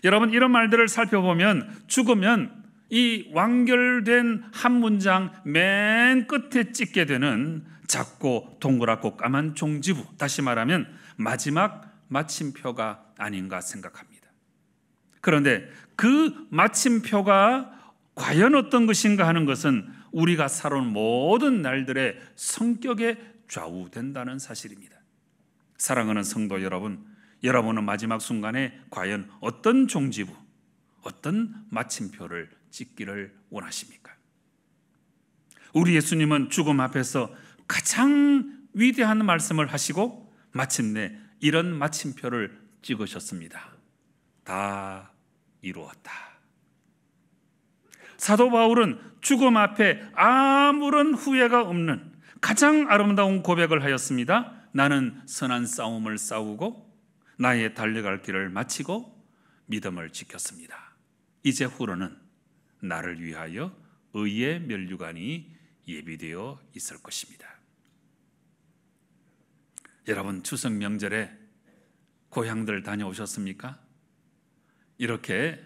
여러분, 이런 말들을 살펴보면 죽으면 이 완결된 한 문장 맨 끝에 찍게 되는 작고 동그랗고 까만 종지부, 다시 말하면 마지막 마침표가 아닌가 생각합니다. 그런데 그 마침표가 과연 어떤 것인가 하는 것은 우리가 살아온 모든 날들의 성격에 좌우된다는 사실입니다. 사랑하는 성도 여러분, 여러분은 마지막 순간에 과연 어떤 종지부, 어떤 마침표를 찍기를 원하십니까? 우리 예수님은 죽음 앞에서 가장 위대한 말씀을 하시고 마침내 이런 마침표를 찍으셨습니다. 다 이루었다. 사도 바울은 죽음 앞에 아무런 후회가 없는 가장 아름다운 고백을 하였습니다. 나는 선한 싸움을 싸우고 나의 달려갈 길을 마치고 믿음을 지켰습니다. 이제 후로는 나를 위하여 의의 면류관이 예비되어 있을 것입니다. 여러분, 추석 명절에 고향들 다녀오셨습니까? 이렇게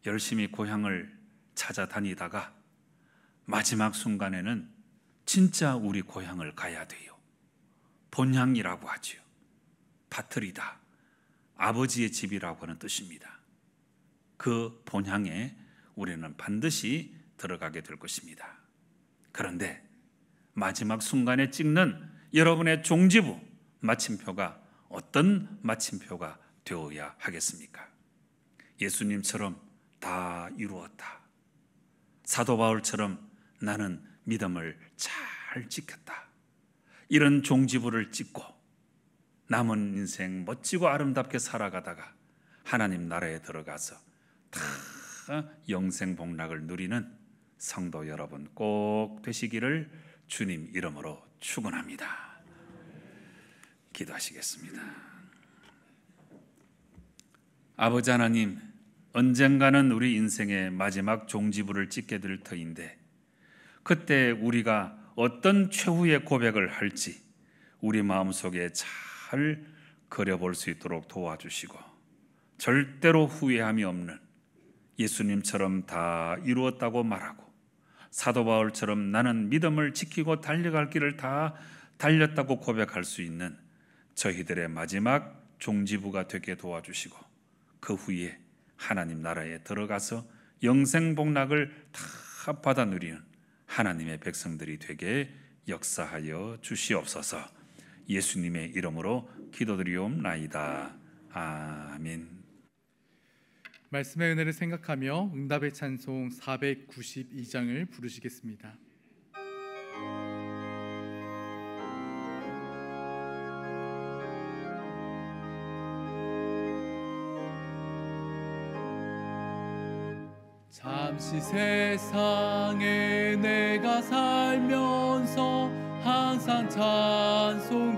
열심히 고향을 찾아다니다가 마지막 순간에는 진짜 우리 고향을 가야 돼요. 본향이라고 하지요. 파트리다, 아버지의 집이라고 하는 뜻입니다. 그 본향에 우리는 반드시 들어가게 될 것입니다. 그런데 마지막 순간에 찍는 여러분의 종지부 마침표가 어떤 마침표가 되어야 하겠습니까? 예수님처럼 다 이루었다. 사도 바울처럼 나는 믿음을 잘 지켰다. 이런 종지부를 찍고 남은 인생 멋지고 아름답게 살아가다가 하나님 나라에 들어가서 다 영생 복락을 누리는 성도 여러분 꼭 되시기를 주님 이름으로 축원합니다. 기도하시겠습니다. 아버지 하나님, 언젠가는 우리 인생의 마지막 종지부를 찍게 될 터인데 그때 우리가 어떤 최후의 고백을 할지 우리 마음속에 잘 그려볼 수 있도록 도와주시고 절대로 후회함이 없는 예수님처럼 다 이루었다고 말하고 사도 바울처럼 나는 믿음을 지키고 달려갈 길을 다 달렸다고 고백할 수 있는 저희들의 마지막 종지부가 되게 도와주시고 그 후에 하나님 나라에 들어가서 영생 복락을 다 받아 누리는 하나님의 백성들이 되게 역사하여 주시옵소서. 예수님의 이름으로 기도드리옵나이다. 아멘. 말씀의 은혜를 생각하며 응답의 찬송 492장을 부르시겠습니다. 잠시 세상에 내가 살면서 항상 찬송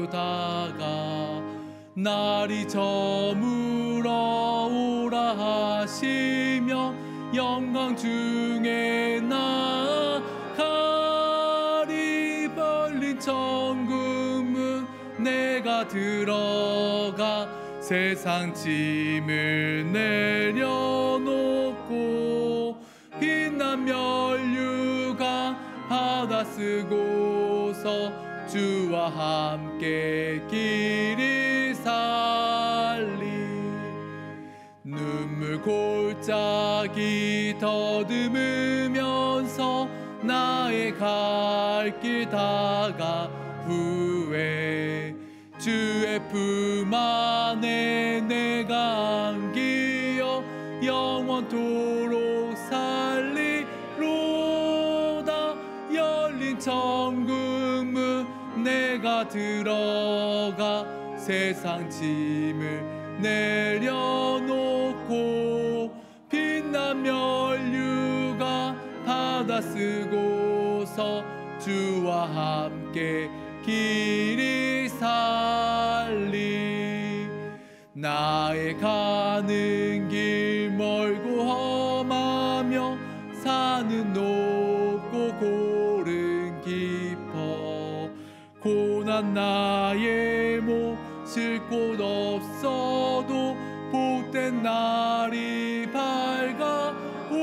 부르다가 날이 저물어 오라 하시면 영광 중에 나가리. 벌린 천국문 내가 들어가 세상 짐을 내려놓고 빛난 면류관 받아 쓰고서 주와 함께 길이 살리. 눈물 골짜기 더듬으면서 나의 갈 길 다가 후에 주의 품 안에 내가 안기어 영원토록 살리로다. 열린 천국문 내가 들어가 세상 짐을 내려놓고 빛난 면류가 받아 쓰고서 주와 함께 길이 살리. 나의 가는 길 멀고 험하며 산은 높고 골은 깊어 고난 나의 몸 쉴 곳 없어도 복된 날이 밝아오리.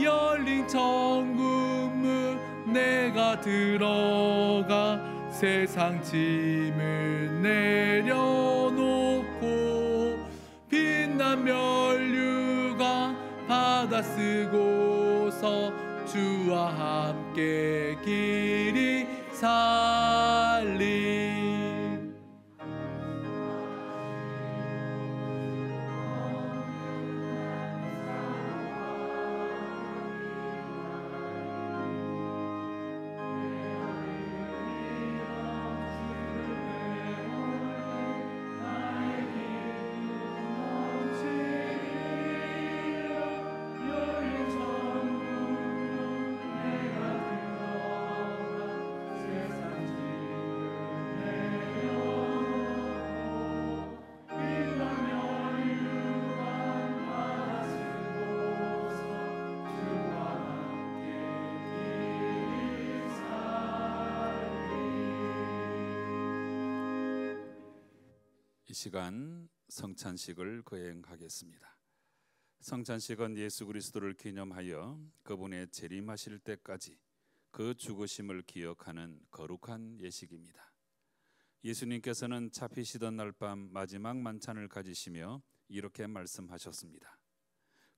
열린 천국문 내가 들어가 세상 짐을 내려놓고 빛난 면류관 받아 쓰고서 주와 함께 길이 살리. 이 시간 성찬식을 거행하겠습니다. 성찬식은 예수 그리스도를 기념하여 그분의 재림하실 때까지 그 죽으심을 기억하는 거룩한 예식입니다. 예수님께서는 잡히시던 날 밤 마지막 만찬을 가지시며 이렇게 말씀하셨습니다.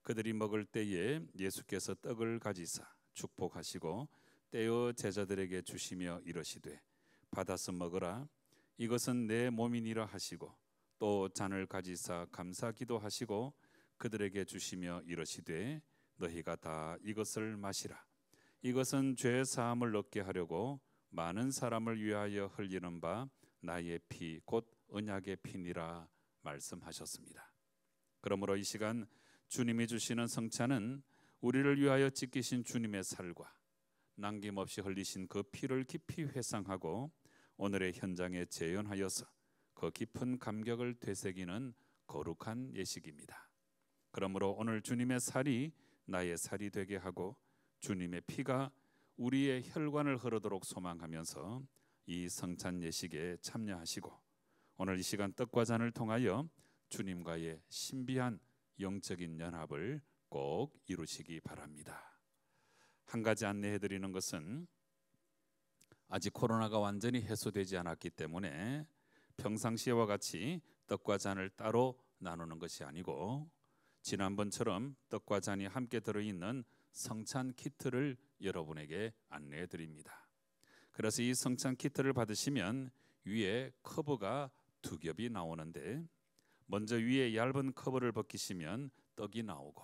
그들이 먹을 때에 예수께서 떡을 가지사 축복하시고 떼어 제자들에게 주시며 이러시되 받아서 먹으라, 이것은 내 몸이니라 하시고 또 잔을 가지사 감사 기도하시고 그들에게 주시며 이러시되 너희가 다 이것을 마시라, 이것은 죄 사함을 얻게 하려고 많은 사람을 위하여 흘리는 바 나의 피 곧 언약의 피니라 말씀하셨습니다. 그러므로 이 시간 주님이 주시는 성찬은 우리를 위하여 찢기신 주님의 살과 남김없이 흘리신 그 피를 깊이 회상하고 오늘의 현장에 재현하여서 그 깊은 감격을 되새기는 거룩한 예식입니다. 그러므로 오늘 주님의 살이 나의 살이 되게 하고 주님의 피가 우리의 혈관을 흐르도록 소망하면서 이 성찬 예식에 참여하시고 오늘 이 시간 떡과 잔을 통하여 주님과의 신비한 영적인 연합을 꼭 이루시기 바랍니다. 한 가지 안내해 드리는 것은 아직 코로나가 완전히 해소되지 않았기 때문에 평상시와 같이 떡과 잔을 따로 나누는 것이 아니고 지난번처럼 떡과 잔이 함께 들어있는 성찬 키트를 여러분에게 안내해 드립니다. 그래서 이 성찬 키트를 받으시면 위에 커버가 두 겹이 나오는데 먼저 위에 얇은 커버를 벗기시면 떡이 나오고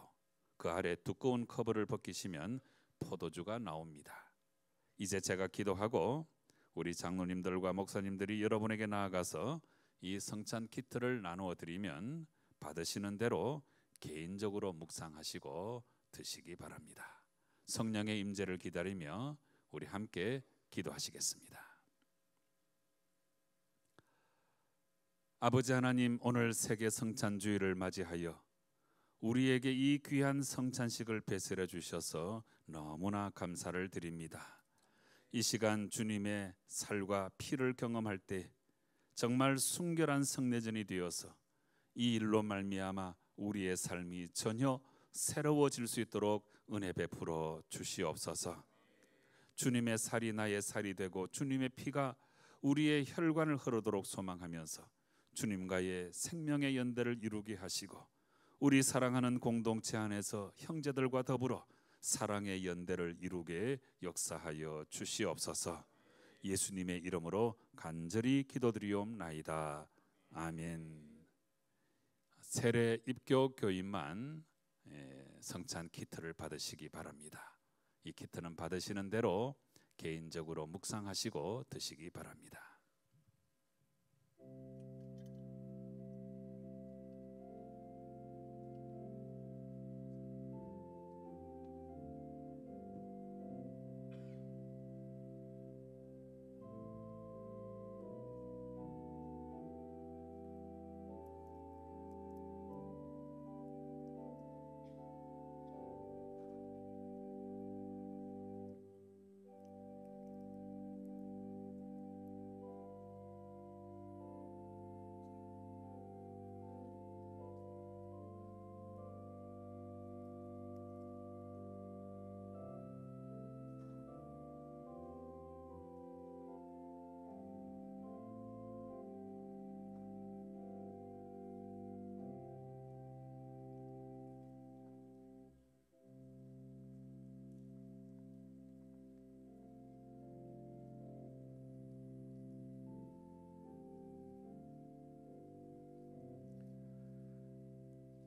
그 아래 두꺼운 커버를 벗기시면 포도주가 나옵니다. 이제 제가 기도하고 우리 장로님들과 목사님들이 여러분에게 나아가서 이 성찬 키트를 나누어 드리면 받으시는 대로 개인적으로 묵상하시고 드시기 바랍니다. 성령의 임재를 기다리며 우리 함께 기도하시겠습니다. 아버지 하나님, 오늘 세계 성찬주의를 맞이하여 우리에게 이 귀한 성찬식을 베풀어 주셔서 너무나 감사를 드립니다. 이 시간 주님의 살과 피를 경험할 때 정말 순결한 성례전이 되어서 이 일로 말미암아 우리의 삶이 전혀 새로워질 수 있도록 은혜 베풀어 주시옵소서. 주님의 살이 나의 살이 되고 주님의 피가 우리의 혈관을 흐르도록 소망하면서 주님과의 생명의 연대를 이루게 하시고 우리 사랑하는 공동체 안에서 형제들과 더불어 사랑의 연대를 이루게 역사하여 주시옵소서. 예수님의 이름으로 간절히 기도드리옵나이다. 아멘. 세례 입교 교인만 성찬 키트를 받으시기 바랍니다. 이 키트는 받으시는 대로 개인적으로 묵상하시고 드시기 바랍니다.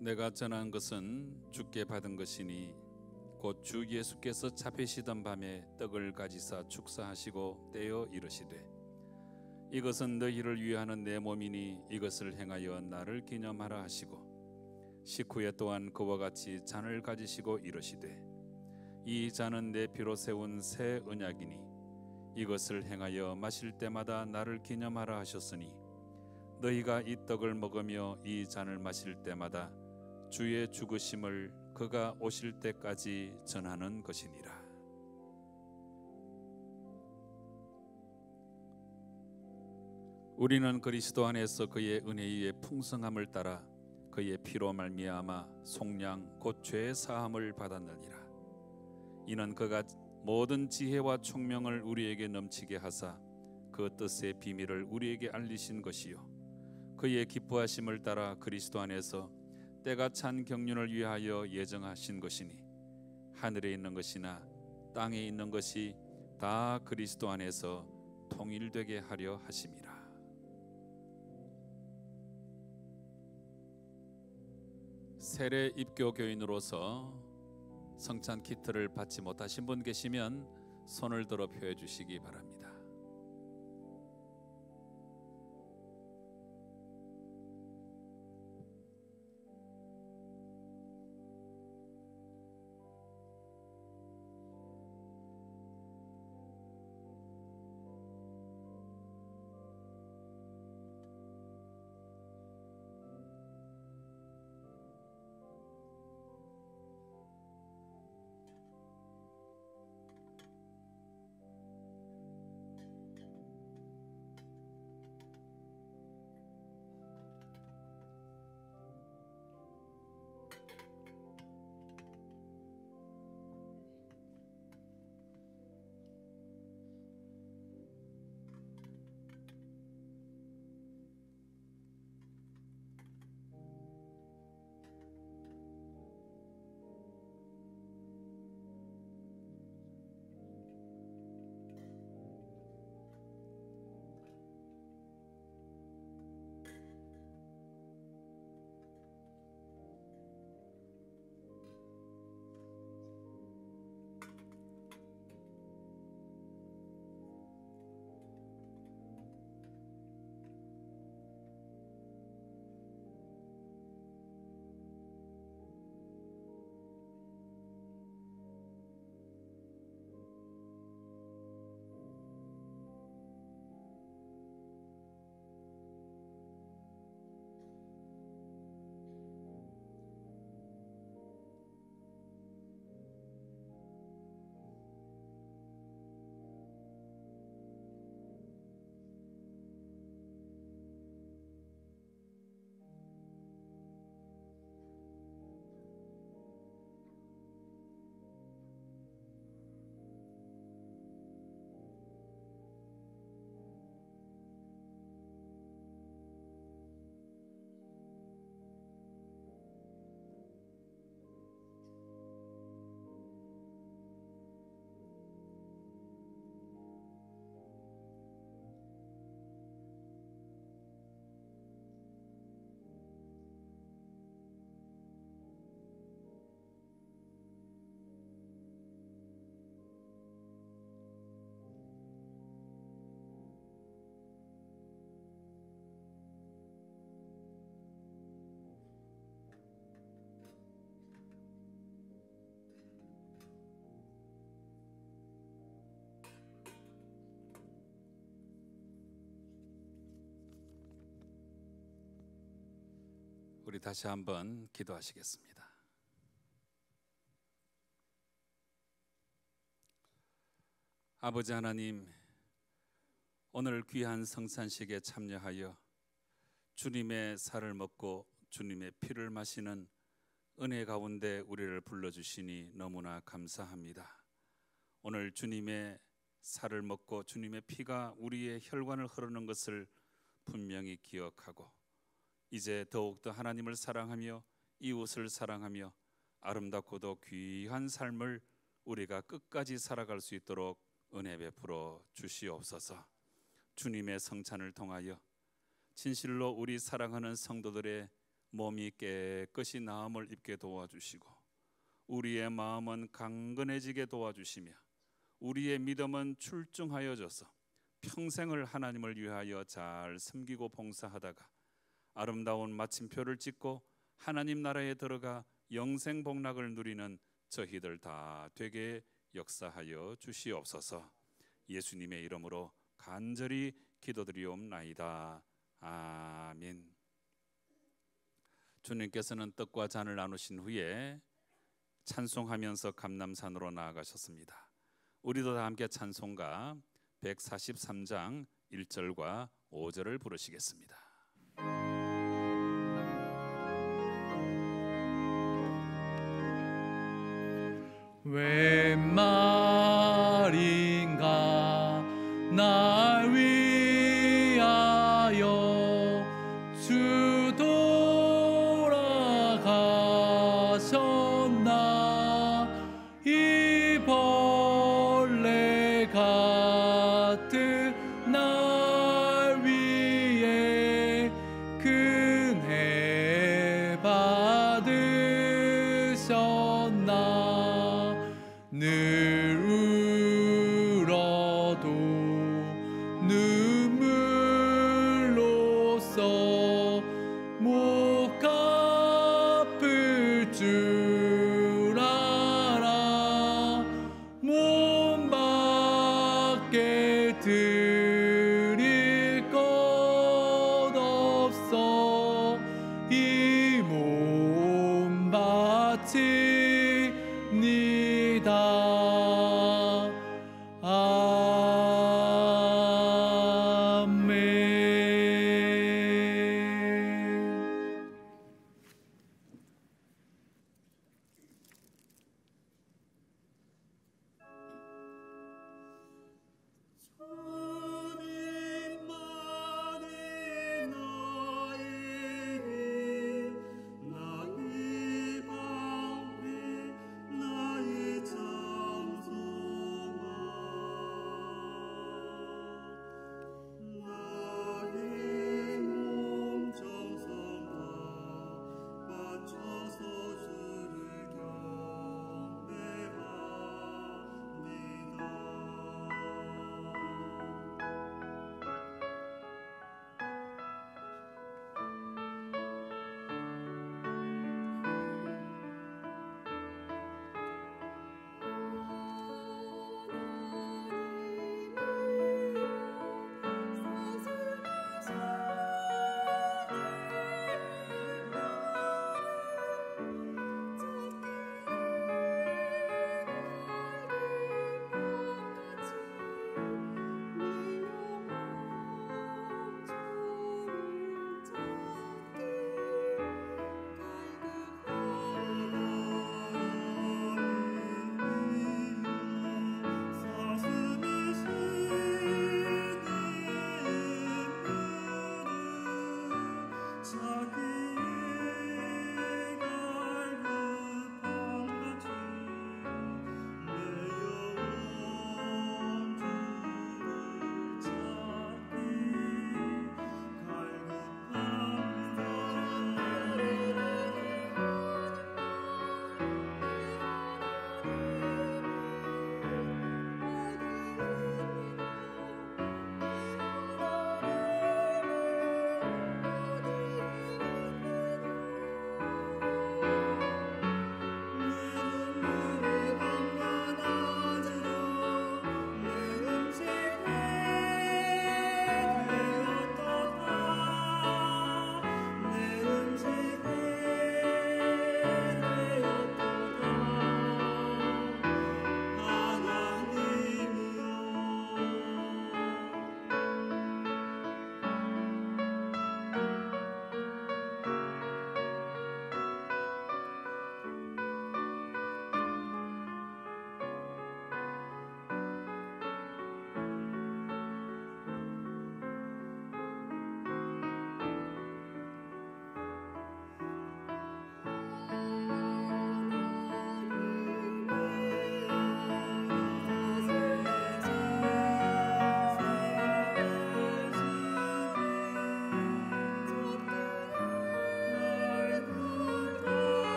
내가 전한 것은 주께 받은 것이니 곧 주 예수께서 잡히시던 밤에 떡을 가지사 축사하시고 떼어 이르시되 이것은 너희를 위하는 내 몸이니 이것을 행하여 나를 기념하라 하시고 식후에 또한 그와 같이 잔을 가지시고 이르시되 이 잔은 내 피로 세운 새 언약이니 이것을 행하여 마실 때마다 나를 기념하라 하셨으니 너희가 이 떡을 먹으며 이 잔을 마실 때마다 주의 죽으심을 그가 오실 때까지 전하는 것이니라. 우리는 그리스도 안에서 그의 은혜의 풍성함을 따라 그의 피로 말미암아 속량 곧 죄의 사함을 받았느니라. 이는 그가 모든 지혜와 총명을 우리에게 넘치게 하사 그 뜻의 비밀을 우리에게 알리신 것이요 그의 기뻐하심을 따라 그리스도 안에서 때가 찬 경륜을 위하여 예정하신 것이니 하늘에 있는 것이나 땅에 있는 것이 다 그리스도 안에서 통일되게 하려 하심이라. 세례 입교 교인으로서 성찬 키트를 받지 못하신 분 계시면 손을 들어 표해 주시기 바랍니다. 우리 다시 한번 기도하시겠습니다. 아버지 하나님, 오늘 귀한 성찬식에 참여하여 주님의 살을 먹고 주님의 피를 마시는 은혜 가운데 우리를 불러주시니 너무나 감사합니다. 오늘 주님의 살을 먹고 주님의 피가 우리의 혈관을 흐르는 것을 분명히 기억하고 이제 더욱더 하나님을 사랑하며 이웃을 사랑하며 아름답고도 귀한 삶을 우리가 끝까지 살아갈 수 있도록 은혜 베풀어 주시옵소서. 주님의 성찬을 통하여 진실로 우리 사랑하는 성도들의 몸이 깨끗이 나음을 입게 도와주시고 우리의 마음은 강건해지게 도와주시며 우리의 믿음은 출중하여져서 평생을 하나님을 위하여 잘 섬기고 봉사하다가 아름다운 마침표를 찍고 하나님 나라에 들어가 영생 복락을 누리는 저희들 다 되게 역사하여 주시옵소서. 예수님의 이름으로 간절히 기도드리옵나이다. 아멘. 주님께서는 떡과 잔을 나누신 후에 찬송하면서 감람산으로 나아가셨습니다. 우리도 다 함께 찬송가 143장 1절과 5절을 부르시겠습니다. 웬 말인가 날 위하여 주 돌아가셨나. 이 벌레 같은 날 위해 은혜 받으셨나. 늘 울어도 눈물로써 못 갚을 줄 알아. 몸밖에 드릴 것 없어. 이 몸 바칩니다. 주님만이 나의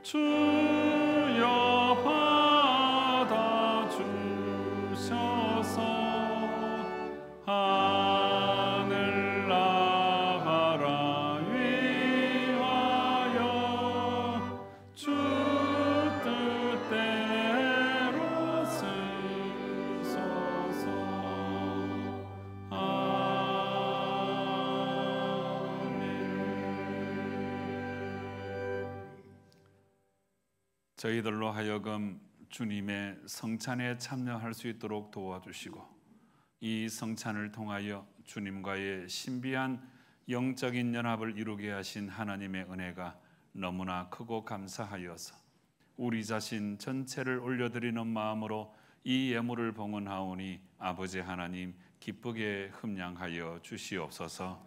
주여 받아주셔서 하늘나라 위하여 주 뜻대로 쓰소서. 저희들로 하여금 주님의 성찬에 참여할 수 있도록 도와주시고 이 성찬을 통하여 주님과의 신비한 영적인 연합을 이루게 하신 하나님의 은혜가 너무나 크고 감사하여서 우리 자신 전체를 올려드리는 마음으로 이 예물을 봉헌하오니 아버지 하나님 기쁘게 흠양하여 주시옵소서.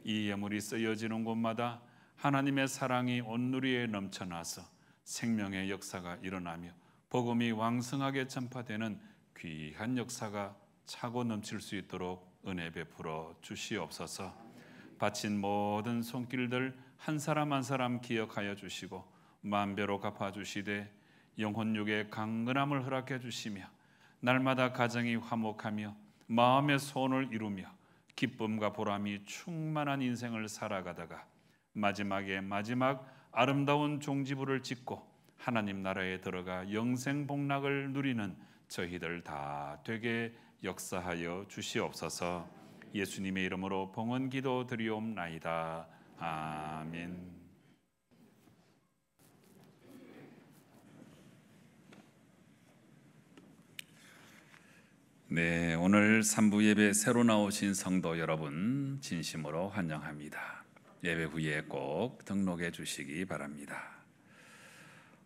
이 예물이 쓰여지는 곳마다 하나님의 사랑이 온누리에 넘쳐나서 생명의 역사가 일어나며 복음이 왕성하게 전파되는 귀한 역사가 차고 넘칠 수 있도록 은혜 베풀어 주시옵소서. 바친 모든 손길들 한 사람 한 사람 기억하여 주시고 만배로 갚아주시되 영혼육의 강건함을 허락해 주시며 날마다 가정이 화목하며 마음의 소원을 이루며 기쁨과 보람이 충만한 인생을 살아가다가 마지막에 마지막 아름다운 종지부를 짓고 하나님 나라에 들어가 영생 복락을 누리는 저희들 다 되게 역사하여 주시옵소서. 예수님의 이름으로 봉헌 기도 드리옵나이다. 아멘. 네, 오늘 3부 예배 새로 나오신 성도 여러분 진심으로 환영합니다. 예배 후에 꼭 등록해 주시기 바랍니다.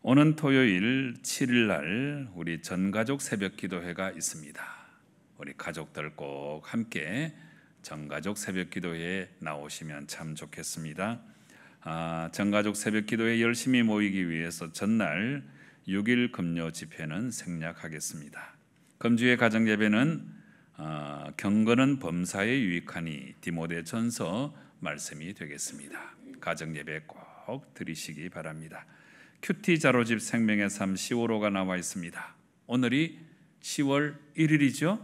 오는 토요일 7일 날 우리 전가족 새벽 기도회가 있습니다. 우리 가족들 꼭 함께 전가족 새벽 기도회에 나오시면 참 좋겠습니다. 전가족 새벽 기도회 열심히 모이기 위해서 전날 6일 금요 집회는 생략하겠습니다. 금주의 가정 예배는 경건은 범사에 유익하니 디모데전서 말씀이 되겠습니다. 가정 예배 꼭 드리시기 바랍니다. 큐티 자로집 생명의 삶 10월호가 나와 있습니다. 오늘이 10월 1일이죠?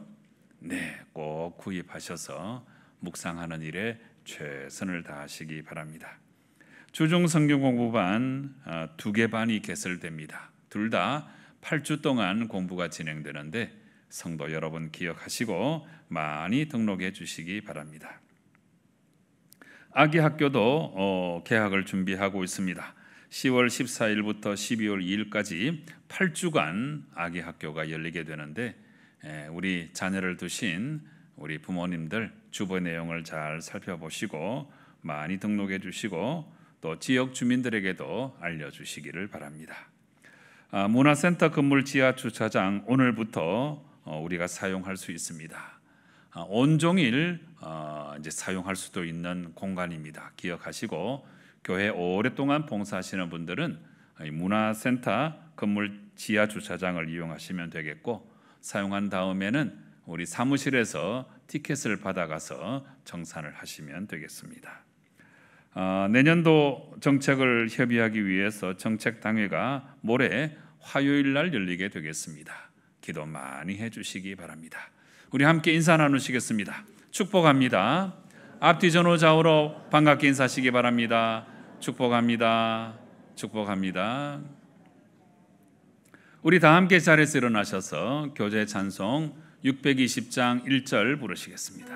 네, 꼭 구입하셔서 묵상하는 일에 최선을 다하시기 바랍니다. 주중 성경 공부반 2개 반이 개설됩니다. 둘 다 8주 동안 공부가 진행되는데 성도 여러분 기억하시고 많이 등록해 주시기 바랍니다. 아기 학교도 개학을 준비하고 있습니다. 10월 14일부터 12월 2일까지 8주간 아기 학교가 열리게 되는데 우리 자녀를 두신 우리 부모님들 주보 내용을 잘 살펴보시고 많이 등록해 주시고 또 지역 주민들에게도 알려주시기를 바랍니다. 문화센터 건물 지하 주차장 오늘부터 우리가 사용할 수 있습니다. 온종일 이제 사용할 수도 있는 공간입니다. 기억하시고 교회 오랫동안 봉사하시는 분들은 문화센터 건물 지하 주차장을 이용하시면 되겠고 사용한 다음에는 우리 사무실에서 티켓을 받아가서 정산을 하시면 되겠습니다. 내년도 정책을 협의하기 위해서 정책당회가 모레 화요일 날 열리게 되겠습니다. 기도 많이 해주시기 바랍니다. 우리 함께 인사 나누시겠습니다. 축복합니다. 앞뒤 전후 좌우로 반갑게 인사하시기 바랍니다. 축복합니다. 축복합니다. 우리 다 함께 자리에서 일어나셔서 교제 찬송 620장 1절 부르시겠습니다.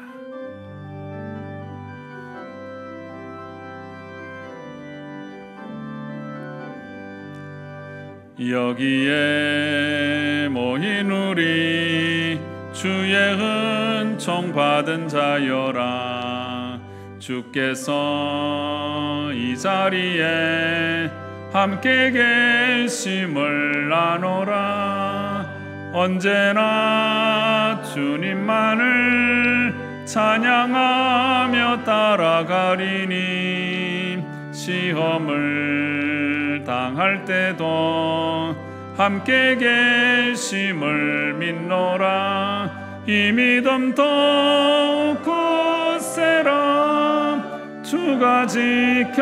여기에 모인 우리 주의 은총 받은 자여라. 주께서 이 자리에 함께 계심을 아노라. 언제나 주님만을 찬양하며 따라가리니 시험을 당할 때도 함께 계심을 믿노라. 이 믿음 더욱 굳세라. 주가 지켜주신다.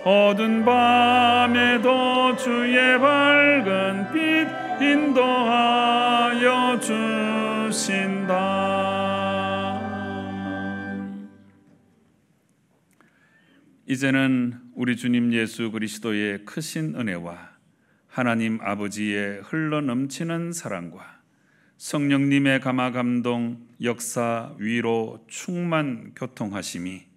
어두운 밤에도 주의 밝은 빛 인도하여 주신다. 이제는 우리 주님 예수 그리스도의 크신 은혜와 하나님 아버지의 흘러넘치는 사랑과 성령님의 감화 감동, 역사, 위로, 충만, 교통하심이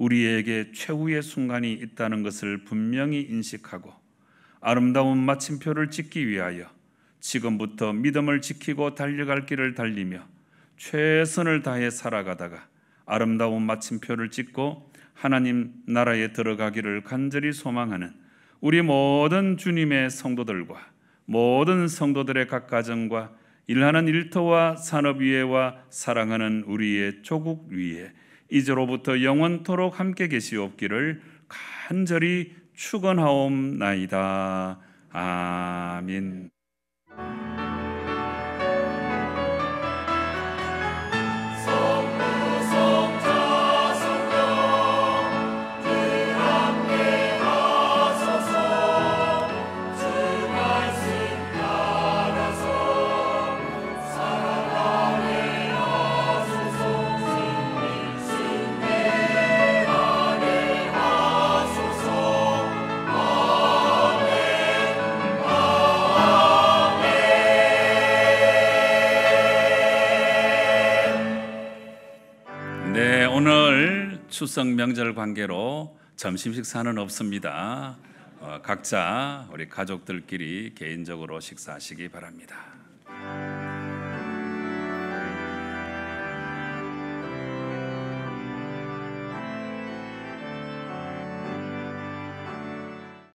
우리에게 최후의 순간이 있다는 것을 분명히 인식하고 아름다운 마침표를 찍기 위하여 지금부터 믿음을 지키고 달려갈 길을 달리며 최선을 다해 살아가다가 아름다운 마침표를 찍고 하나님 나라에 들어가기를 간절히 소망하는 우리 모든 주님의 성도들과 모든 성도들의 각 가정과 일하는 일터와 산업위에와 사랑하는 우리의 조국 위에 이제로부터 영원토록 함께 계시옵기를 간절히 축원하옵나이다. 아멘. 네, 오늘 추석 명절 관계로 점심 식사는 없습니다. 각자 우리 가족들끼리 개인적으로 식사하시기 바랍니다.